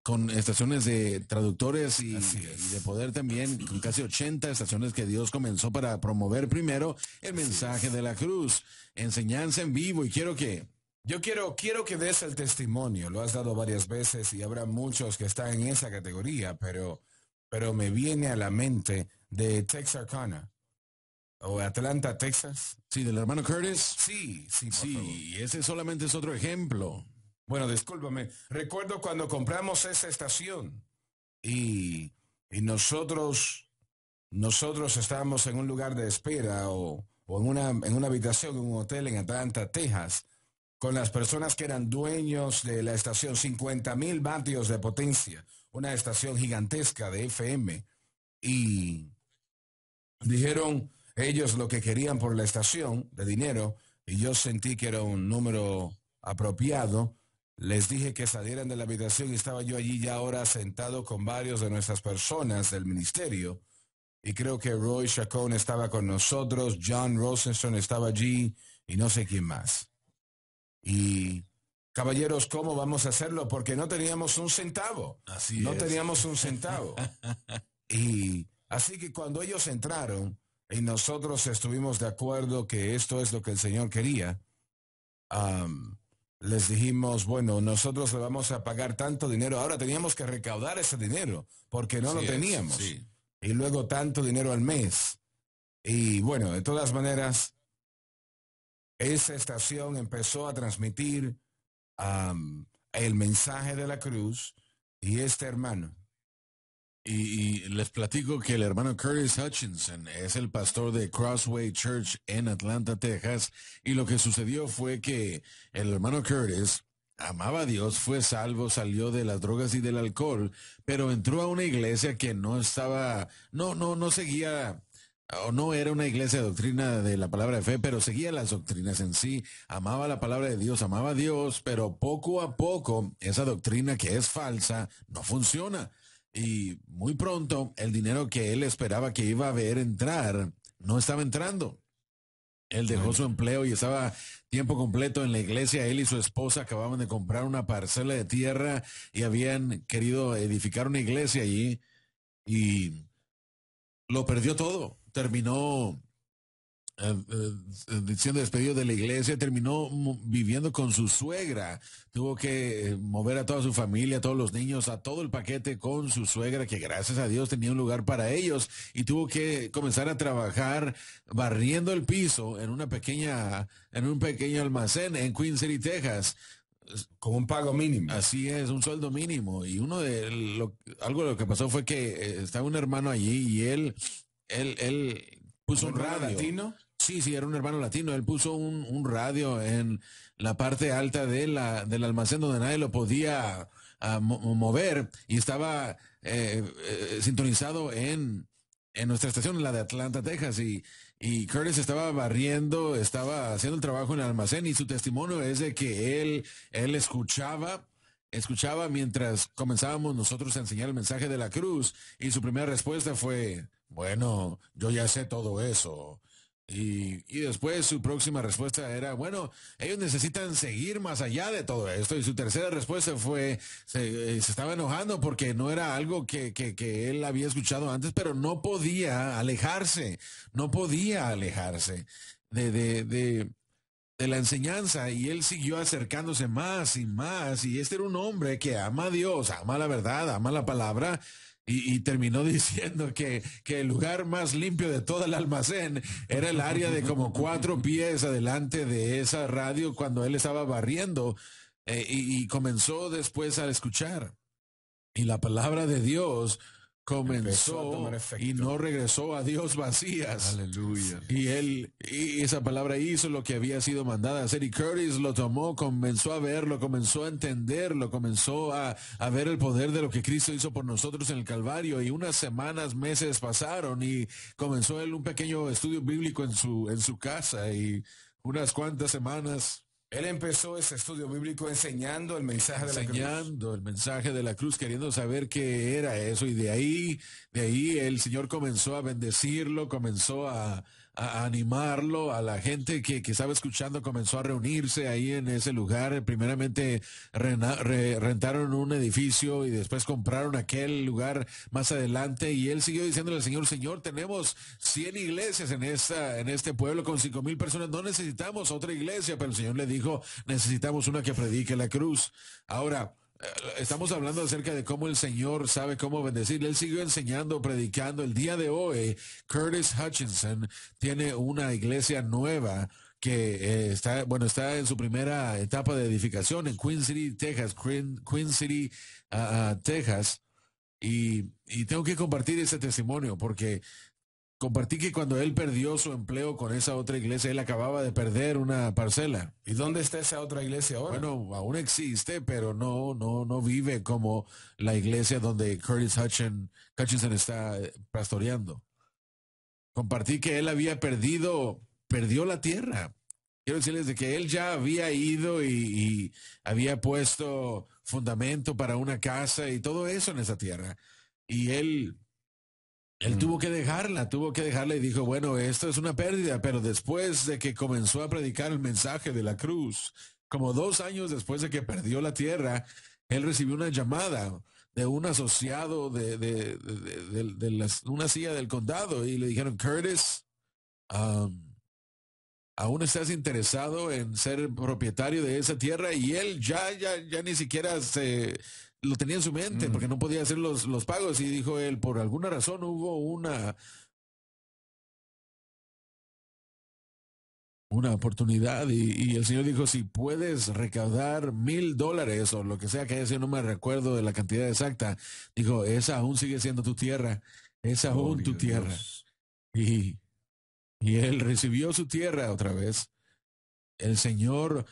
con estaciones de traductores y de poder también, con casi 80 estaciones que Dios comenzó para promover primero el mensaje de la cruz, enseñanza en vivo. Y quiero que quiero que des el testimonio. Lo has dado varias veces y habrá muchos que están en esa categoría, pero me viene a la mente de Texarkana o Atlanta, Texas. sí, del hermano Curtis. Sí, por favor. Sí, ese solamente es otro ejemplo. Bueno, discúlpame. Recuerdo cuando compramos esa estación y nosotros estábamos en un lugar de espera o en una habitación en un hotel en Atlanta, Texas, con las personas que eran dueños de la estación, 50,000 vatios de potencia, una estación gigantesca de FM, y dijeron ellos lo que querían por la estación de dinero, y yo sentí que era un número apropiado. Les dije que salieran de la habitación y estaba yo allí ya ahora sentado con varios de nuestras personas del ministerio. Y creo que Roy Chacón estaba con nosotros, John Rosenstone estaba allí y no sé quién más. Y caballeros, ¿cómo vamos a hacerlo? Porque no teníamos un centavo. Así es. Teníamos un centavo. Y así que cuando ellos entraron y nosotros estuvimos de acuerdo que esto es lo que el Señor quería, les dijimos, bueno, nosotros le vamos a pagar tanto dinero. Ahora teníamos que recaudar ese dinero porque no lo teníamos. Sí. Y luego tanto dinero al mes. Y bueno, de todas maneras, esa estación empezó a transmitir el mensaje de la cruz y este hermano. Y les platico que el hermano Curtis Hutchinson es el pastor de Crossway Church en Atlanta, Texas. Y lo que sucedió fue que el hermano Curtis amaba a Dios, fue salvo, salió de las drogas y del alcohol, pero entró a una iglesia que no estaba, no seguía, o no era una iglesia de doctrina de la palabra de fe, pero seguía las doctrinas en sí, amaba la palabra de Dios, amaba a Dios, pero poco a poco esa doctrina que es falsa no funciona. Y muy pronto el dinero que él esperaba que iba a ver entrar no estaba entrando. Él dejó su empleo y estaba tiempo completo en la iglesia. Él y su esposa acababan de comprar una parcela de tierra y habían querido edificar una iglesia allí y lo perdió todo. Terminó siendo despedido de la iglesia, terminó viviendo con su suegra, tuvo que mover a toda su familia, a todos los niños, a todo el paquete con su suegra, que gracias a Dios tenía un lugar para ellos, y tuvo que comenzar a trabajar barriendo el piso en un pequeño almacén en Queen City, Texas. Con un pago mínimo. Así es, un sueldo mínimo. Y algo de lo que pasó fue que estaba un hermano allí y él puso un radio. ¿Latino? Sí, era un hermano latino. Él puso un radio en la parte alta del almacén donde nadie lo podía mover, y estaba sintonizado en nuestra estación, la de Atlanta, Texas, y Curtis estaba barriendo, estaba haciendo el trabajo en el almacén, y su testimonio es de que él escuchaba mientras comenzábamos nosotros a enseñar el mensaje de la cruz, y su primera respuesta fue, bueno, yo ya sé todo eso. Y después su próxima respuesta era, bueno, ellos necesitan seguir más allá de todo esto. Y su tercera respuesta fue, se estaba enojando porque no era algo que él había escuchado antes, pero no podía alejarse de la enseñanza, y él siguió acercándose más y más. Y este era un hombre que ama a Dios, ama la verdad, ama la palabra. Y terminó diciendo que el lugar más limpio de todo el almacén era el área de como 4 pies adelante de esa radio cuando él estaba barriendo, y comenzó después a escuchar. Y la palabra de Dios comenzó y no regresó a Dios vacías. Aleluya. Y esa palabra hizo lo que había sido mandada a hacer. Y Curtis lo tomó, comenzó a verlo, comenzó a entenderlo, comenzó a ver el poder de lo que Cristo hizo por nosotros en el Calvario. Y unas semanas, meses pasaron y comenzó él un pequeño estudio bíblico en su casa. Y unas cuantas semanas él empezó ese estudio bíblico enseñando el mensaje de la cruz. Enseñando el mensaje de la cruz, queriendo saber qué era eso. Y de ahí el Señor comenzó a bendecirlo, comenzó a animarlo, a la gente que estaba escuchando comenzó a reunirse ahí en ese lugar. Primeramente rentaron un edificio y después compraron aquel lugar más adelante, y él siguió diciéndole al Señor: Señor, tenemos 100 iglesias en este pueblo con 5,000 personas, no necesitamos otra iglesia. Pero el Señor le dijo: necesitamos una que predique la cruz. Ahora, estamos hablando acerca de cómo el Señor sabe cómo bendecir. Él siguió enseñando, predicando. El día de hoy, Curtis Hutchinson tiene una iglesia nueva que está en su primera etapa de edificación en Queen City, Texas. Texas. Y tengo que compartir ese testimonio porque compartí que cuando él perdió su empleo con esa otra iglesia, él acababa de perder una parcela. ¿Y dónde está esa otra iglesia ahora? Bueno, aún existe, pero no vive como la iglesia donde Curtis Hutchinson está pastoreando. Compartí que él perdió la tierra. Quiero decirles de que él ya había ido y había puesto fundamento para una casa y todo eso en esa tierra. Y él tuvo que dejarla y dijo: bueno, esto es una pérdida. Pero después de que comenzó a predicar el mensaje de la cruz, como 2 años después de que perdió la tierra, él recibió una llamada de un asociado de una silla del condado, y le dijeron: Curtis, ¿aún estás interesado en ser propietario de esa tierra? Y él ya ni siquiera lo tenía en su mente porque no podía hacer los pagos. Y dijo él: por alguna razón hubo una oportunidad, y el Señor dijo: si puedes recaudar $1,000 o lo que sea que haya sido, no me recuerdo de la cantidad exacta, dijo, esa aún sigue siendo tu tierra, es aún tu tierra. Y él recibió su tierra otra vez. El Señor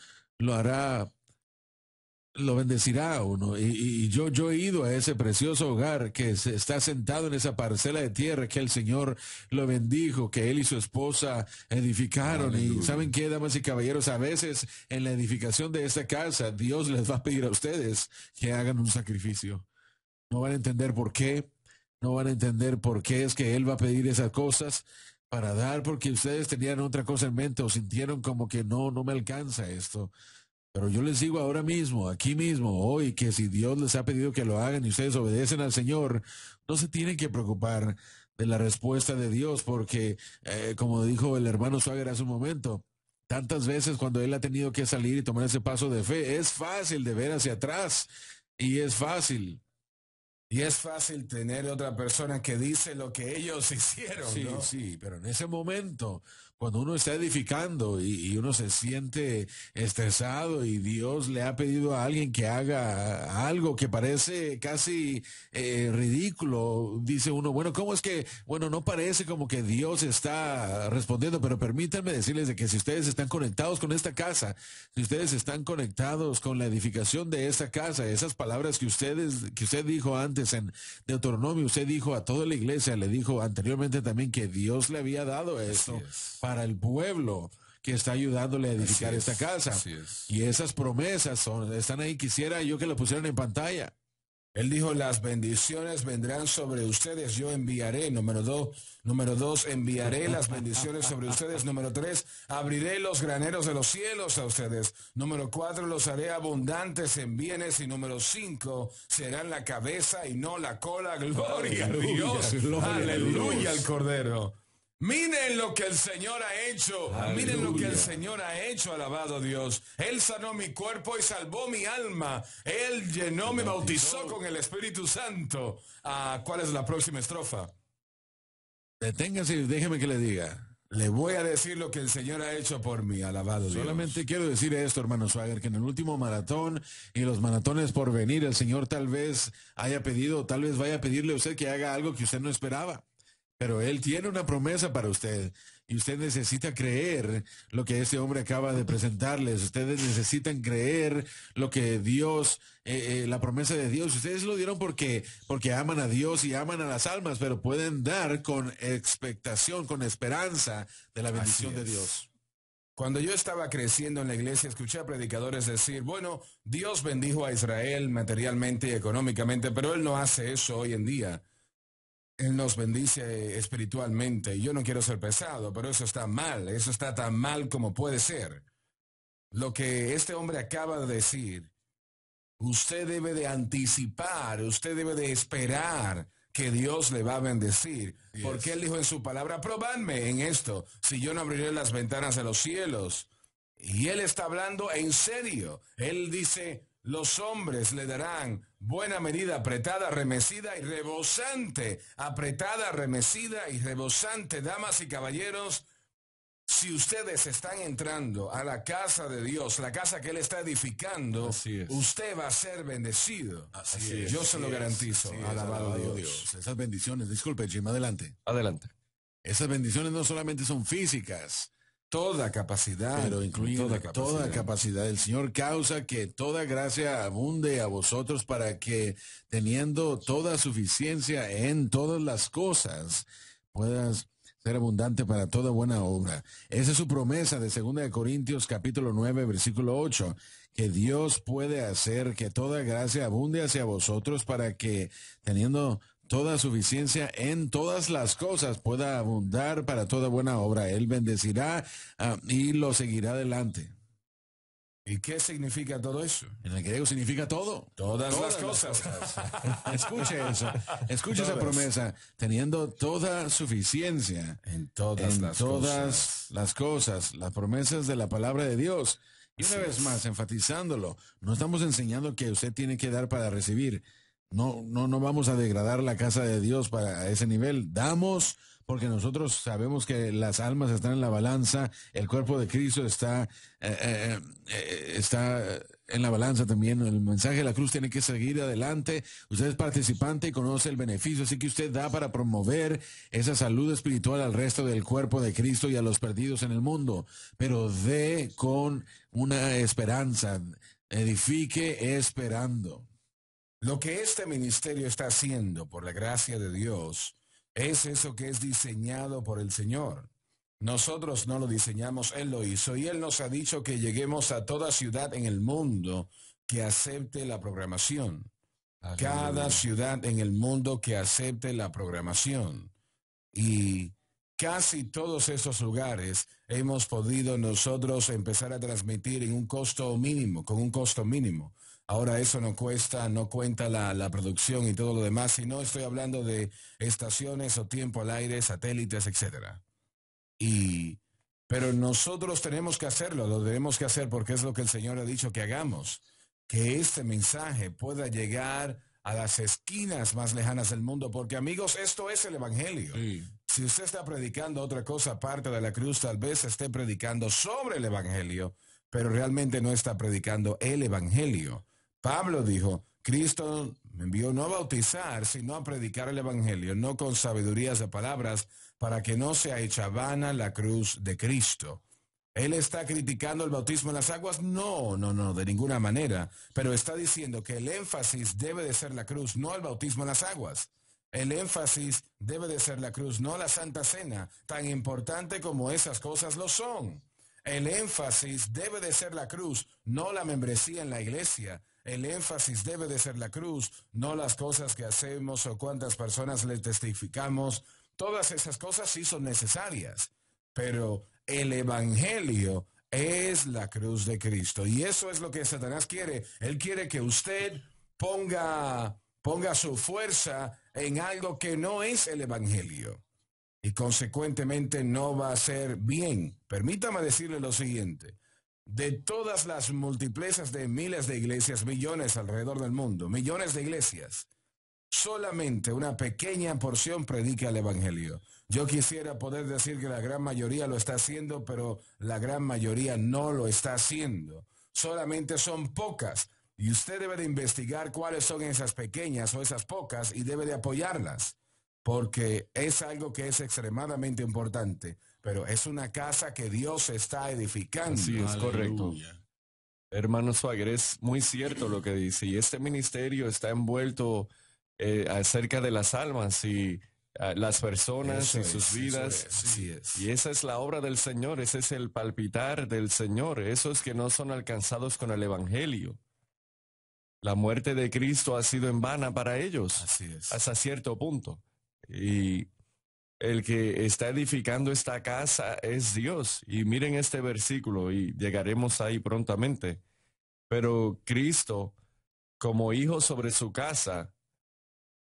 lo bendecirá a uno. Y yo he ido a ese precioso hogar que está sentado en esa parcela de tierra que el Señor lo bendijo, que él y su esposa edificaron. Aleluya. Y ¿saben qué, damas y caballeros? A veces en la edificación de esta casa, Dios les va a pedir a ustedes que hagan un sacrificio. No van a entender por qué. No van a entender por qué es que Él va a pedir esas cosas para dar, porque ustedes tenían otra cosa en mente o sintieron como que no me alcanza esto. Pero yo les digo ahora mismo, aquí mismo, hoy, que si Dios les ha pedido que lo hagan y ustedes obedecen al Señor, no se tienen que preocupar de la respuesta de Dios, porque como dijo el hermano Swagger hace un momento, tantas veces cuando él ha tenido que salir y tomar ese paso de fe, es fácil de ver hacia atrás y es fácil. Y es fácil tener otra persona que dice lo que ellos hicieron, sí, ¿no? Sí, pero en ese momento, cuando uno está edificando y uno se siente estresado y Dios le ha pedido a alguien que haga algo que parece casi ridículo, dice uno, bueno, ¿cómo es que, bueno, no parece como que Dios está respondiendo? Pero permítanme decirles de que si ustedes están conectados con esta casa, si ustedes están conectados con la edificación de esta casa, esas palabras que usted dijo antes en Deuteronomio, usted dijo a toda la iglesia, le dijo anteriormente también que Dios le había dado esto para el pueblo que está ayudándole a edificar esta casa. Y esas promesas están ahí. Quisiera yo que lo pusieran en pantalla. Él dijo, las bendiciones vendrán sobre ustedes, yo enviaré. Número dos, enviaré las bendiciones sobre ustedes. Número 3, abriré los graneros de los cielos a ustedes. Número 4, los haré abundantes en bienes. Y número 5, serán la cabeza y no la cola. Gloria a Dios. Aleluya al Cordero. Miren lo que el Señor ha hecho. Aleluya. Miren lo que el Señor ha hecho, alabado Dios. Él sanó mi cuerpo y salvó mi alma. Él llenó, me bautizó con el Espíritu Santo. ¿Cuál es la próxima estrofa? Deténgase y déjeme que le diga. Le voy a decir lo que el Señor ha hecho por mí, alabado Dios. Solamente quiero decir esto, hermano Swagger, que en el último maratón y los maratones por venir, el Señor tal vez haya pedido, tal vez vaya a pedirle a usted que haga algo que usted no esperaba. Pero Él tiene una promesa para usted y usted necesita creer lo que este hombre acaba de presentarles. Ustedes necesitan creer lo que Dios, la promesa de Dios. Ustedes lo dieron porque aman a Dios y aman a las almas, pero pueden dar con expectación, con esperanza de la bendición de Dios. Cuando yo estaba creciendo en la iglesia, escuché a predicadores decir, bueno, Dios bendijo a Israel materialmente y económicamente, pero Él no hace eso hoy en día. Él nos bendice espiritualmente. Yo no quiero ser pesado, pero eso está mal. Eso está tan mal como puede ser. Lo que este hombre acaba de decir, usted debe de anticipar, usted debe de esperar que Dios le va a bendecir. Yes. Porque Él dijo en su palabra, probadme en esto, si yo no abriré las ventanas de los cielos. Y Él está hablando en serio. Él dice, los hombres le darán buena medida, apretada, remecida y rebosante. Apretada, remecida y rebosante. Damas y caballeros, si ustedes están entrando a la casa de Dios, la casa que Él está edificando, usted va a ser bendecido. Así es. Yo se lo garantizo. Alabado Dios. Esas bendiciones, disculpe, Jim, adelante. Adelante. Esas bendiciones no solamente son físicas, toda capacidad, pero incluye toda capacidad. El Señor causa que toda gracia abunde a vosotros para que, teniendo toda suficiencia en todas las cosas, puedas ser abundante para toda buena obra. Esa es su promesa de 2 Corintios capítulo 9, versículo 8, que Dios puede hacer que toda gracia abunde hacia vosotros para que, teniendo toda suficiencia en todas las cosas, pueda abundar para toda buena obra. Él bendecirá y lo seguirá adelante. ¿Y qué significa todo eso? En el griego significa todo. Todas las cosas. Escuche eso. Escuche esa promesa. Teniendo toda suficiencia en todas las cosas. Las promesas de la palabra de Dios. Y una vez más, enfatizándolo, no estamos enseñando que usted tiene que dar para recibir. No vamos a degradar la casa de Dios para ese nivel. Damos porque nosotros sabemos que las almas están en la balanza, el cuerpo de Cristo está en la balanza también. El mensaje de la cruz tiene que seguir adelante. Usted es participante y conoce el beneficio, así que usted da para promover esa salud espiritual al resto del cuerpo de Cristo y a los perdidos en el mundo. Pero dé con una esperanza, edifique esperando. Lo que este ministerio está haciendo por la gracia de Dios es eso que es diseñado por el Señor. Nosotros no lo diseñamos, Él lo hizo y Él nos ha dicho que lleguemos a toda ciudad en el mundo que acepte la programación. Cada ciudad en el mundo que acepte la programación. Y casi todos esos lugares hemos podido nosotros empezar a transmitir en un costo mínimo, con un costo mínimo. Ahora eso no cuenta la producción y todo lo demás, sino estoy hablando de estaciones o tiempo al aire, satélites, etc. Pero nosotros tenemos que hacerlo, lo debemos que hacer porque es lo que el Señor ha dicho que hagamos. Que este mensaje pueda llegar a las esquinas más lejanas del mundo, porque amigos, esto es el Evangelio. Sí. Si usted está predicando otra cosa aparte de la cruz, tal vez esté predicando sobre el Evangelio, pero realmente no está predicando el Evangelio. Pablo dijo, Cristo me envió no a bautizar, sino a predicar el Evangelio, no con sabidurías de palabras, para que no sea hecha vana la cruz de Cristo. ¿Él está criticando el bautismo en las aguas? No, de ninguna manera. Pero está diciendo que el énfasis debe de ser la cruz, no el bautismo en las aguas. El énfasis debe de ser la cruz, no la Santa Cena, tan importante como esas cosas lo son. El énfasis debe de ser la cruz, no la membresía en la iglesia. El énfasis debe de ser la cruz, no las cosas que hacemos o cuántas personas le testificamos. Todas esas cosas sí son necesarias, pero el Evangelio es la cruz de Cristo. Y eso es lo que Satanás quiere. Él quiere que usted ponga su fuerza en algo que no es el Evangelio. Y consecuentemente no va a ser bien. Permítame decirle lo siguiente. De todas las multiplezas de miles de iglesias, millones alrededor del mundo, millones de iglesias, solamente una pequeña porción predica el Evangelio. Yo quisiera poder decir que la gran mayoría lo está haciendo, pero la gran mayoría no lo está haciendo. Solamente son pocas. Y usted debe de investigar cuáles son esas pequeñas o esas pocas y debe de apoyarlas, porque es algo que es extremadamente importante. Pero es una casa que Dios está edificando. Así es, correcto. Aleluya. Hermano Swagger, es muy cierto lo que dice. Y este ministerio está envuelto acerca de las almas y las personas y sus vidas. Así es. Y esa es la obra del Señor, ese es el palpitar del Señor, esos que no son alcanzados con el Evangelio. La muerte de Cristo ha sido en vana para ellos, Así es. hasta cierto punto. Y el que está edificando esta casa es Dios. Y miren este versículo y llegaremos ahí prontamente. Pero Cristo, como hijo sobre su casa,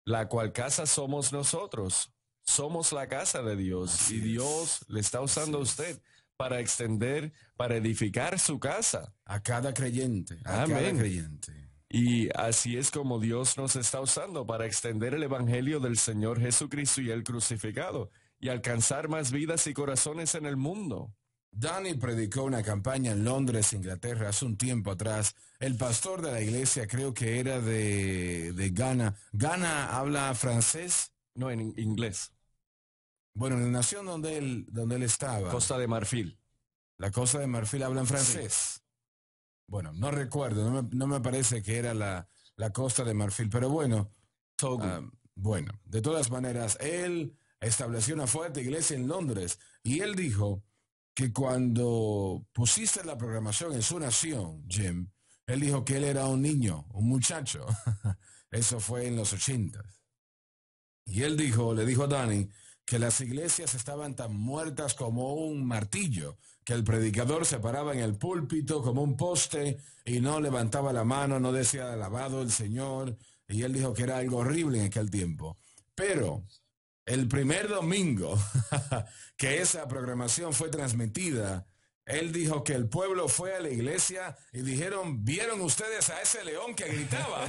la cual casa somos nosotros. Somos la casa de Dios. Así Y Dios le está usando a usted para extender, para edificar su casa. A cada creyente, a Amén. cada creyente. Y así es como Dios nos está usando para extender el Evangelio del Señor Jesucristo y el crucificado y alcanzar más vidas y corazones en el mundo. Danny predicó una campaña en Londres, Inglaterra, hace un tiempo atrás. El pastor de la iglesia creo que era de Ghana. ¿Ghana habla francés? No, en inglés. Bueno, en la nación donde él estaba, Costa de Marfil. la Costa de Marfil, hablan francés. Bueno, no recuerdo, no me parece que era la Costa de Marfil, pero bueno. Togo. Bueno, de todas maneras, él estableció una fuerte iglesia en Londres y él dijo que cuando pusiste la programación en su nación, Jim, él dijo que él era un niño, un muchacho. Eso fue en los 80. Y él le dijo a Danny, que las iglesias estaban tan muertas como un martillo, que el predicador se paraba en el púlpito como un poste y no levantaba la mano, no decía alabado el Señor, y él dijo que era algo horrible en aquel tiempo. Pero el primer domingo que esa programación fue transmitida, él dijo que el pueblo fue a la iglesia y dijeron, ¿vieron ustedes a ese león que gritaba?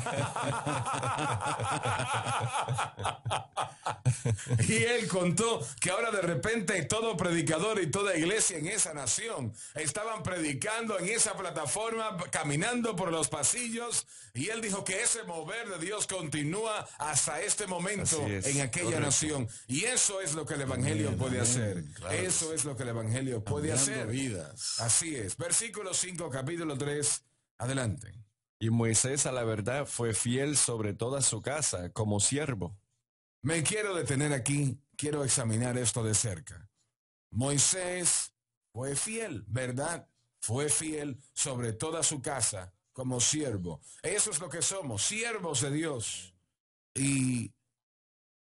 Y él contó que ahora de repente todo predicador y toda iglesia en esa nación estaban predicando en esa plataforma, caminando por los pasillos, y él dijo que ese mover de Dios continúa hasta este momento en aquella nación. Y eso es lo que el Evangelio puede hacer. Claro. Eso es lo que el Evangelio puede hacer. Vidas. Así es. Versículo 5, capítulo 3. Adelante. Y Moisés a la verdad fue fiel sobre toda su casa como siervo. Me quiero detener aquí, quiero examinar esto de cerca. Moisés fue fiel, ¿verdad? Fue fiel sobre toda su casa como siervo. Eso es lo que somos, siervos de Dios. Y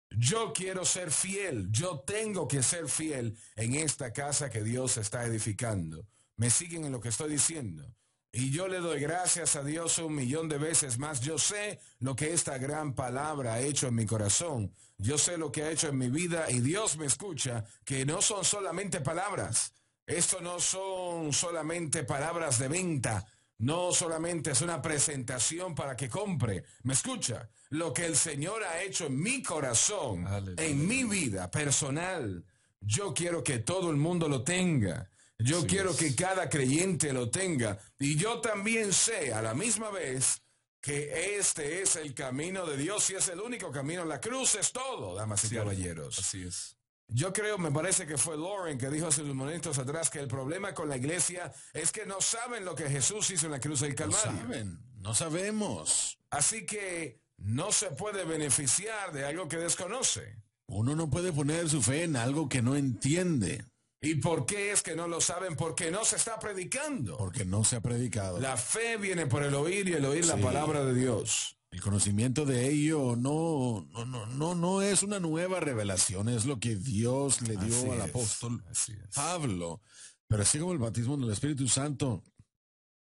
yo quiero ser fiel, yo tengo que ser fiel en esta casa que Dios está edificando. ¿Me siguen en lo que estoy diciendo? Y yo le doy gracias a Dios 1,000,000 de veces más. Yo sé lo que esta gran palabra ha hecho en mi corazón. Yo sé lo que ha hecho en mi vida y Dios me escucha, que no son solamente palabras. Esto no son solamente palabras de venta. No solamente es una presentación para que compre. ¿Me escucha? Lo que el Señor ha hecho en mi corazón, en mi vida personal, yo quiero que todo el mundo lo tenga. Yo quiero que cada creyente lo tenga. Y yo también sé a la misma vez que este es el camino de Dios y es el único camino. La cruz es todo, damas y caballeros. Así es. Yo creo, me parece que fue Lauren que dijo hace unos momentos atrás que el problema con la iglesia es que no saben lo que Jesús hizo en la cruz del Calvario. No saben, no sabemos. Así que no se puede beneficiar de algo que desconoce. Uno no puede poner su fe en algo que no entiende. ¿Y por qué es que no lo saben? Porque no se está predicando. Porque no se ha predicado. La fe viene por el oír y el oír la palabra de Dios. El conocimiento de ello no es una nueva revelación, es lo que Dios le dio al apóstol Pablo. Pero así como el bautismo del Espíritu Santo,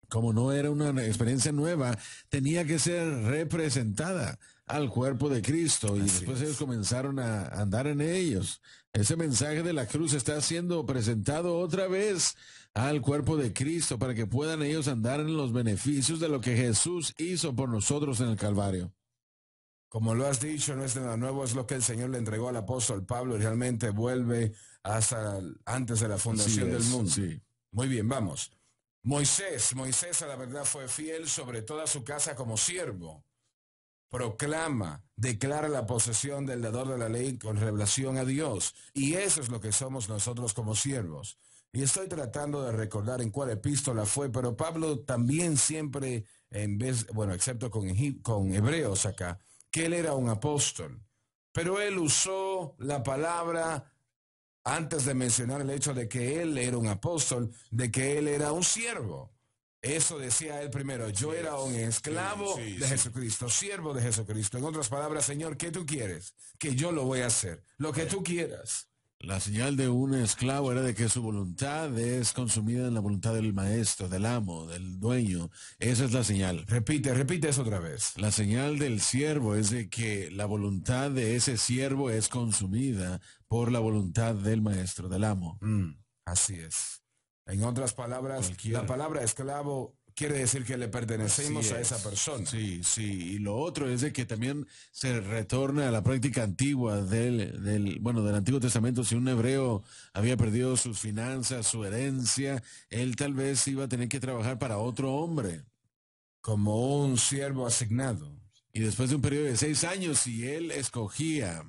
como no era una experiencia nueva, tenía que ser representada al cuerpo de Cristo y después ellos comenzaron a andar en ellos. Ese mensaje de la cruz está siendo presentado otra vez al cuerpo de Cristo para que puedan ellos andar en los beneficios de lo que Jesús hizo por nosotros en el Calvario. Como lo has dicho, no es de nada nuevo, es lo que el Señor le entregó al apóstol Pablo y realmente vuelve hasta antes de la fundación del mundo. Sí. Muy bien, vamos. Moisés a la verdad fue fiel sobre toda su casa como siervo. Proclama, declara la posesión del dador de la ley con revelación a Dios. Y eso es lo que somos nosotros como siervos. Y estoy tratando de recordar en cuál epístola fue, pero Pablo también siempre, excepto con Hebreos acá, que él era un apóstol. Pero él usó la palabra antes de mencionar el hecho de que él era un apóstol, de que él era un siervo. Eso decía él primero, yo era un esclavo de Jesucristo, siervo de Jesucristo. En otras palabras, Señor, ¿qué tú quieres? Que yo lo voy a hacer, lo que tú quieras. La señal de un esclavo era de que su voluntad es consumida en la voluntad del maestro, del amo, del dueño. Esa es la señal. Repite eso otra vez. La señal del siervo es de que la voluntad de ese siervo es consumida por la voluntad del maestro, del amo. Así es. En otras palabras, la palabra esclavo quiere decir que le pertenecemos a esa persona. Sí. Y lo otro es de que también se retorna a la práctica antigua del Antiguo Testamento. Si un hebreo había perdido sus finanzas, su herencia, él tal vez iba a tener que trabajar para otro hombre. Como un siervo asignado. Y después de un periodo de 6 años, si él escogía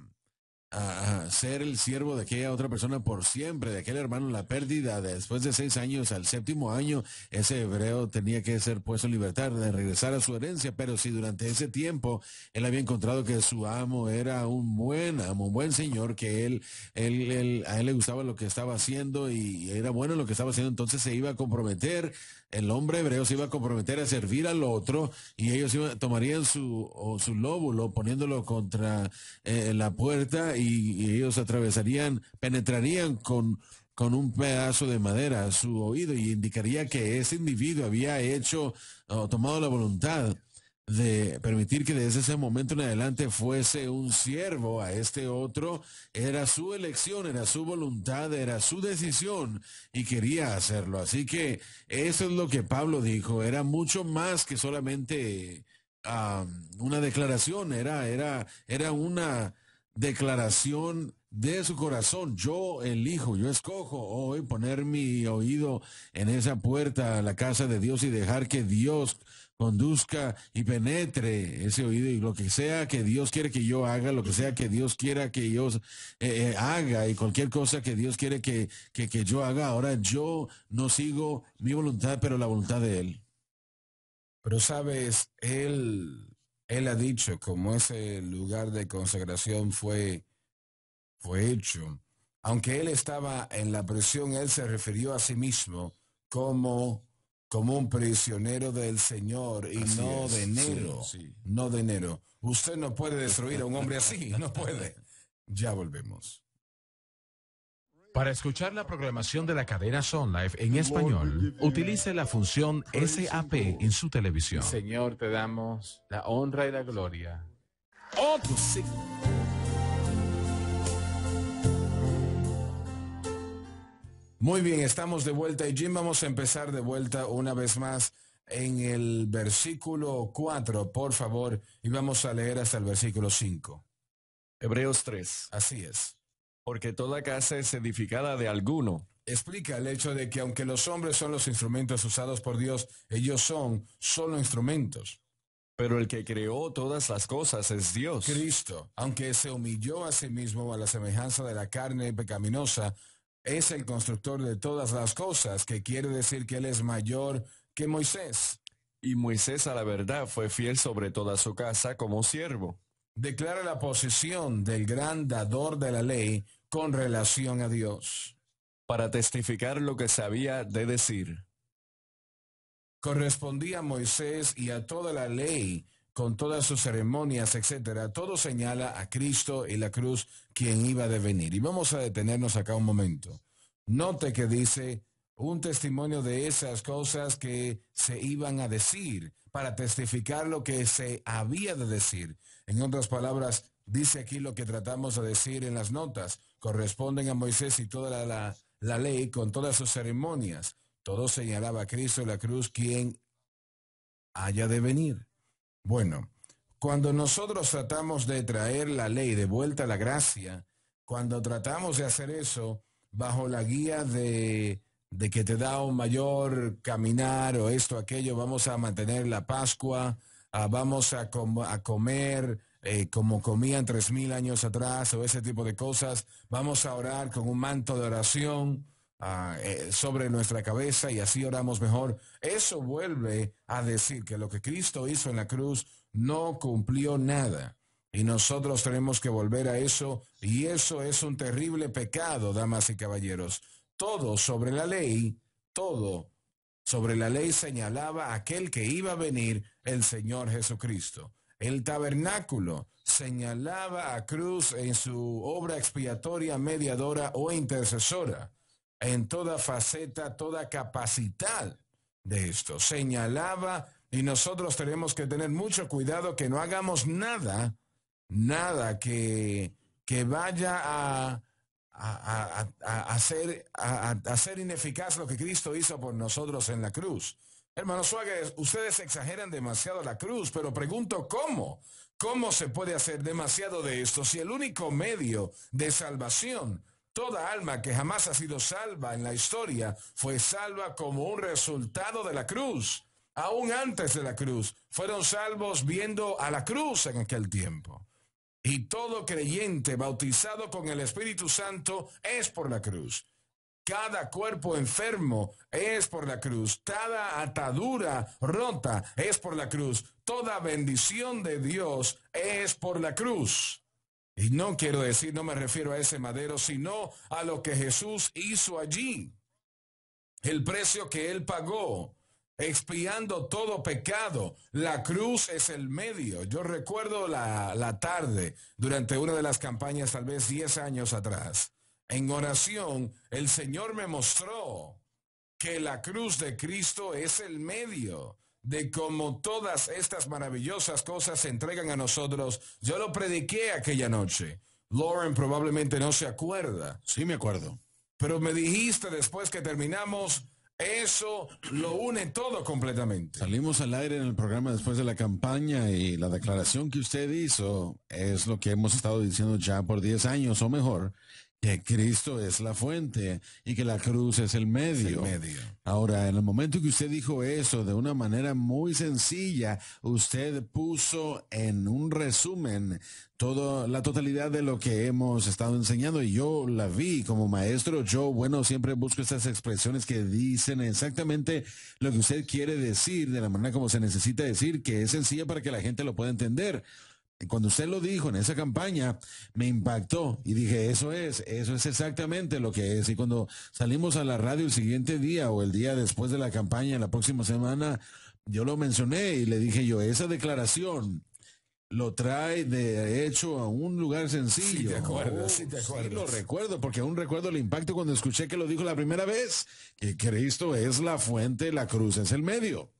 a ser el siervo de aquella otra persona por siempre, de aquel hermano, la pérdida después de 6 años, al 7º año, ese hebreo tenía que ser puesto en libertad, de regresar a su herencia. Pero si durante ese tiempo él había encontrado que su amo era un buen amo, un buen señor, que a él le gustaba lo que estaba haciendo y era bueno lo que estaba haciendo, entonces se iba a comprometer. El hombre hebreo se iba a comprometer a servir al otro y ellos tomarían su lóbulo poniéndolo contra la puerta y ellos penetrarían con un pedazo de madera a su oído y indicaría que ese individuo había hecho o tomado la voluntad de permitir que desde ese momento en adelante fuese un siervo a este otro. Era su elección, era su voluntad, era su decisión y quería hacerlo. Así que eso es lo que Pablo dijo, era mucho más que solamente una declaración, era una declaración de su corazón. Yo elijo, yo escojo hoy poner mi oído en esa puerta a la casa de Dios y dejar que Dios conduzca y penetre ese oído, y lo que sea que Dios quiere que yo haga, lo que sea que Dios quiera que yo haga, y cualquier cosa que Dios quiere que yo haga, ahora yo no sigo mi voluntad, pero la voluntad de Él. Pero sabes, él ha dicho como ese lugar de consagración fue hecho. Aunque él estaba en la prisión, él se refirió a sí mismo como un prisionero del Señor y Así no es, de enero. sí. No de enero. Usted no puede destruir a un hombre así, no puede. Ya volvemos. Para escuchar la programación de la cadena Sun Life en español, utilice la función SAP en su televisión. Señor, te damos la honra y la gloria. Muy bien, estamos de vuelta y Jim, vamos a empezar de vuelta una vez más en el versículo 4, por favor, y vamos a leer hasta el versículo 5. Hebreos 3. Así es. Porque toda casa es edificada de alguno. Explica el hecho de que aunque los hombres son los instrumentos usados por Dios, ellos son solo instrumentos. Pero el que creó todas las cosas es Dios. Cristo, aunque se humilló a sí mismo a la semejanza de la carne pecaminosa, es el constructor de todas las cosas, que quiere decir que Él es mayor que Moisés. Y Moisés a la verdad fue fiel sobre toda su casa como siervo. Declara la posición del gran dador de la ley con relación a Dios. Para testificar lo que sabía de decir. Correspondía a Moisés y a toda la ley, con todas sus ceremonias, etcétera. Todo señala a Cristo y la cruz, quien iba a venir. Y vamos a detenernos acá un momento. Note que dice un testimonio de esas cosas que se iban a decir, para testificar lo que se había de decir. En otras palabras, dice aquí lo que tratamos de decir en las notas. Corresponden a Moisés y toda la ley con todas sus ceremonias. Todo señalaba a Cristo y la cruz, quien haya de venir. Bueno, Cuando nosotros tratamos de traer la ley de vuelta a la gracia, cuando tratamos de hacer eso bajo la guía de que te da un mayor caminar o esto, aquello, vamos a mantener la Pascua, vamos a comer como comían 3000 años atrás o ese tipo de cosas, vamos a orar con un manto de oración sobre nuestra cabeza y así oramos mejor. Eso vuelve a decir que lo que Cristo hizo en la cruz no cumplió nada. Y nosotros tenemos que volver a eso, y eso es un terrible pecado, damas y caballeros. Todo sobre la ley señalaba a aquel que iba a venir, el Señor Jesucristo. El tabernáculo señalaba a cruz en su obra expiatoria, mediadora o intercesora, en toda faceta, toda capacidad de esto. Señalaba, y nosotros tenemos que tener mucho cuidado que no hagamos nada que vaya a hacer ineficaz lo que Cristo hizo por nosotros en la cruz. Hermanos Suárez, ustedes exageran demasiado la cruz, pero pregunto ¿cómo? ¿Cómo se puede hacer demasiado de esto si el único medio de salvación, toda alma que jamás ha sido salva en la historia, fue salva como un resultado de la cruz? Aún antes de la cruz, fueron salvos viendo a la cruz en aquel tiempo. Y todo creyente bautizado con el Espíritu Santo es por la cruz. Cada cuerpo enfermo es por la cruz. Cada atadura rota es por la cruz. Toda bendición de Dios es por la cruz. Y no quiero decir, no me refiero a ese madero, sino a lo que Jesús hizo allí. El precio que Él pagó, expiando todo pecado. La cruz es el medio. Yo recuerdo la tarde, durante una de las campañas, tal vez 10 años atrás, en oración, el Señor me mostró que la cruz de Cristo es el medio de cómo todas estas maravillosas cosas se entregan a nosotros. Yo lo prediqué aquella noche. Lauren probablemente no se acuerda. Sí, me acuerdo. Pero me dijiste después que terminamos, eso lo une todo completamente. Salimos al aire en el programa después de la campaña y la declaración que usted hizo es lo que hemos estado diciendo ya por 10 años o mejor, que Cristo es la fuente y que la cruz es el medio. Ahora, en el momento que usted dijo eso de una manera muy sencilla, usted puso en un resumen toda la totalidad de lo que hemos estado enseñando y yo la vi como maestro. Yo, siempre busco estas expresiones que dicen exactamente lo que usted quiere decir de la manera como se necesita decir, que es sencilla para que la gente lo pueda entender. Cuando usted lo dijo en esa campaña, me impactó y dije, eso es exactamente lo que es. Y cuando salimos a la radio el siguiente día o el día después de la campaña, la próxima semana, yo lo mencioné y le dije yo, esa declaración lo trae de hecho a un lugar sencillo. Sí, te acuerdas, sí te acuerdas. Sí, lo recuerdo, porque aún recuerdo el impacto cuando escuché que lo dijo la primera vez, que Cristo es la fuente, la cruz es el medio.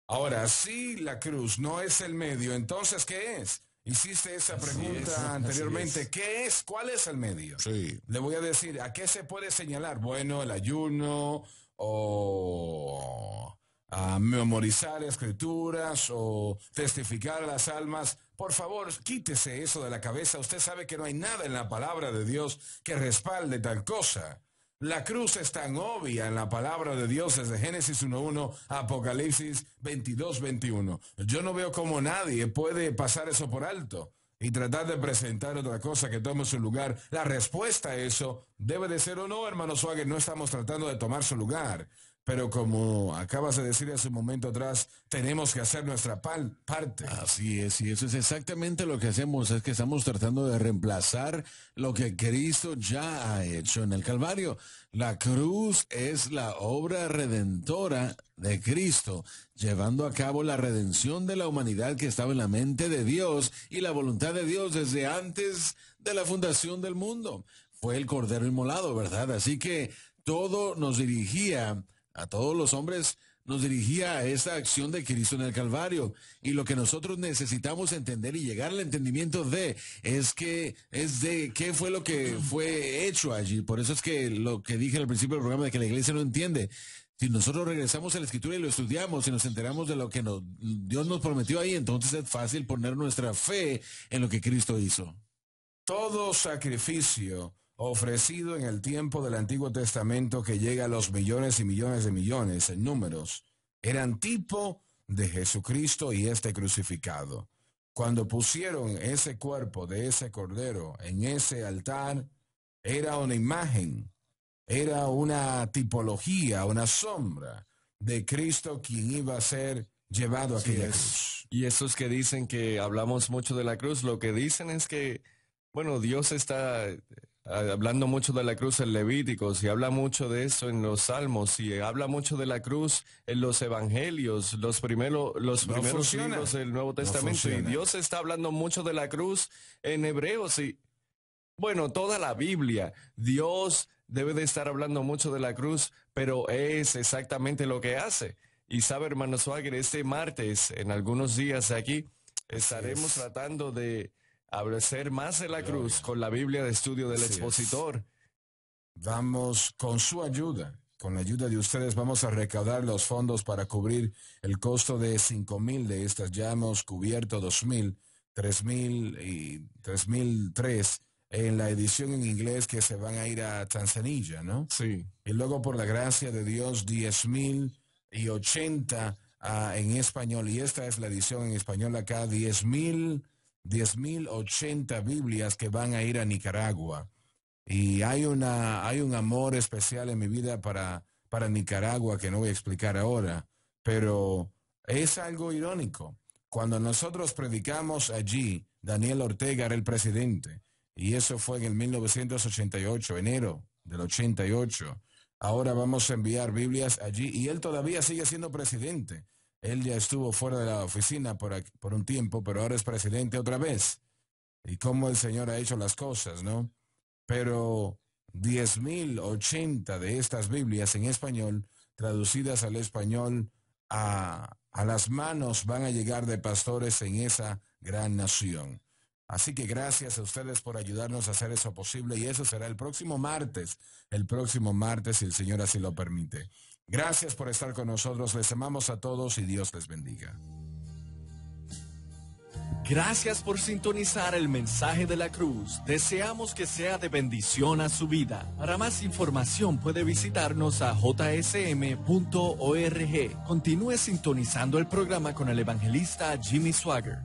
Ahora, si la cruz no es el medio, entonces, ¿qué es? Hiciste esa pregunta anteriormente. ¿Qué es? ¿Cuál es el medio? Sí. Le voy a decir, ¿a qué se puede señalar? Bueno, el ayuno o a memorizar escrituras o testificar a las almas. Por favor, quítese eso de la cabeza. Usted sabe que no hay nada en la palabra de Dios que respalde tal cosa. La cruz es tan obvia en la palabra de Dios desde Génesis 1:1 a Apocalipsis 22:21. Yo no veo cómo nadie puede pasar eso por alto y tratar de presentar otra cosa que tome su lugar. La respuesta a eso debe de ser o no, hermano Swagger, no estamos tratando de tomar su lugar. Pero como acabas de decir hace un momento atrás, tenemos que hacer nuestra parte. Así es, y eso es exactamente lo que hacemos, es que estamos tratando de reemplazar lo que Cristo ya ha hecho en el Calvario. La cruz es la obra redentora de Cristo, llevando a cabo la redención de la humanidad que estaba en la mente de Dios y la voluntad de Dios desde antes de la fundación del mundo. Fue el Cordero inmolado, ¿verdad? Así que todo nos dirigía, a todos los hombres nos dirigía a esa acción de Cristo en el Calvario. Y lo que nosotros necesitamos entender y llegar al entendimiento es de qué fue lo que fue hecho allí. Por eso es que lo que dije al principio del programa de que la iglesia no entiende. Si nosotros regresamos a la Escritura y lo estudiamos y nos enteramos de lo que Dios nos prometió ahí, entonces es fácil poner nuestra fe en lo que Cristo hizo. Todo sacrificio ofrecido en el tiempo del Antiguo Testamento, que llega a los millones y millones de millones en números, eran tipo de Jesucristo y este crucificado. Cuando pusieron ese cuerpo de ese cordero en ese altar, era una imagen, era una tipología, una sombra de Cristo, quien iba a ser llevado a aquella cruz. Y esos que dicen que hablamos mucho de la cruz, lo que dicen es que, bueno, Dios está hablando mucho de la cruz en Levíticos, y habla mucho de eso en los Salmos, y habla mucho de la cruz en los Evangelios, los primeros libros del Nuevo Testamento, y Dios está hablando mucho de la cruz en Hebreos, y bueno, toda la Biblia. Dios debe de estar hablando mucho de la cruz, pero es exactamente lo que hace. Y sabe, hermano Swagger, este martes, en algunos días de aquí, estaremos tratando de hablar más de la cruz con la Biblia de estudio del expositor. Vamos, con su ayuda, con la ayuda de ustedes, vamos a recaudar los fondos para cubrir el costo de 5,000 de estas. Ya hemos cubierto 2,000, 3,000 y 3,003 en la edición en inglés, que se van a ir a Tanzania, ¿no? Sí. Y luego, por la gracia de Dios, 10,080 en español. Y esta es la edición en español acá, 10,080 Biblias que van a ir a Nicaragua. Y hay un amor especial en mi vida para Nicaragua, que no voy a explicar ahora, pero es algo irónico. Cuando nosotros predicamos allí, Daniel Ortega era el presidente, y eso fue en el 1988, enero del 88. Ahora vamos a enviar Biblias allí, y él todavía sigue siendo presidente. Él ya estuvo fuera de la oficina por un tiempo, pero ahora es presidente otra vez. Y cómo el Señor ha hecho las cosas, ¿no? Pero 10,080 de estas Biblias en español, traducidas al español, a las manos van a llegar de pastores en esa gran nación. Así que gracias a ustedes por ayudarnos a hacer eso posible, y eso será el próximo martes, si el Señor así lo permite. Gracias por estar con nosotros, les amamos a todos y Dios les bendiga. Gracias por sintonizar el mensaje de la cruz. Deseamos que sea de bendición a su vida. Para más información puede visitarnos a jsm.org. Continúe sintonizando el programa con el evangelista Jimmy Swagger.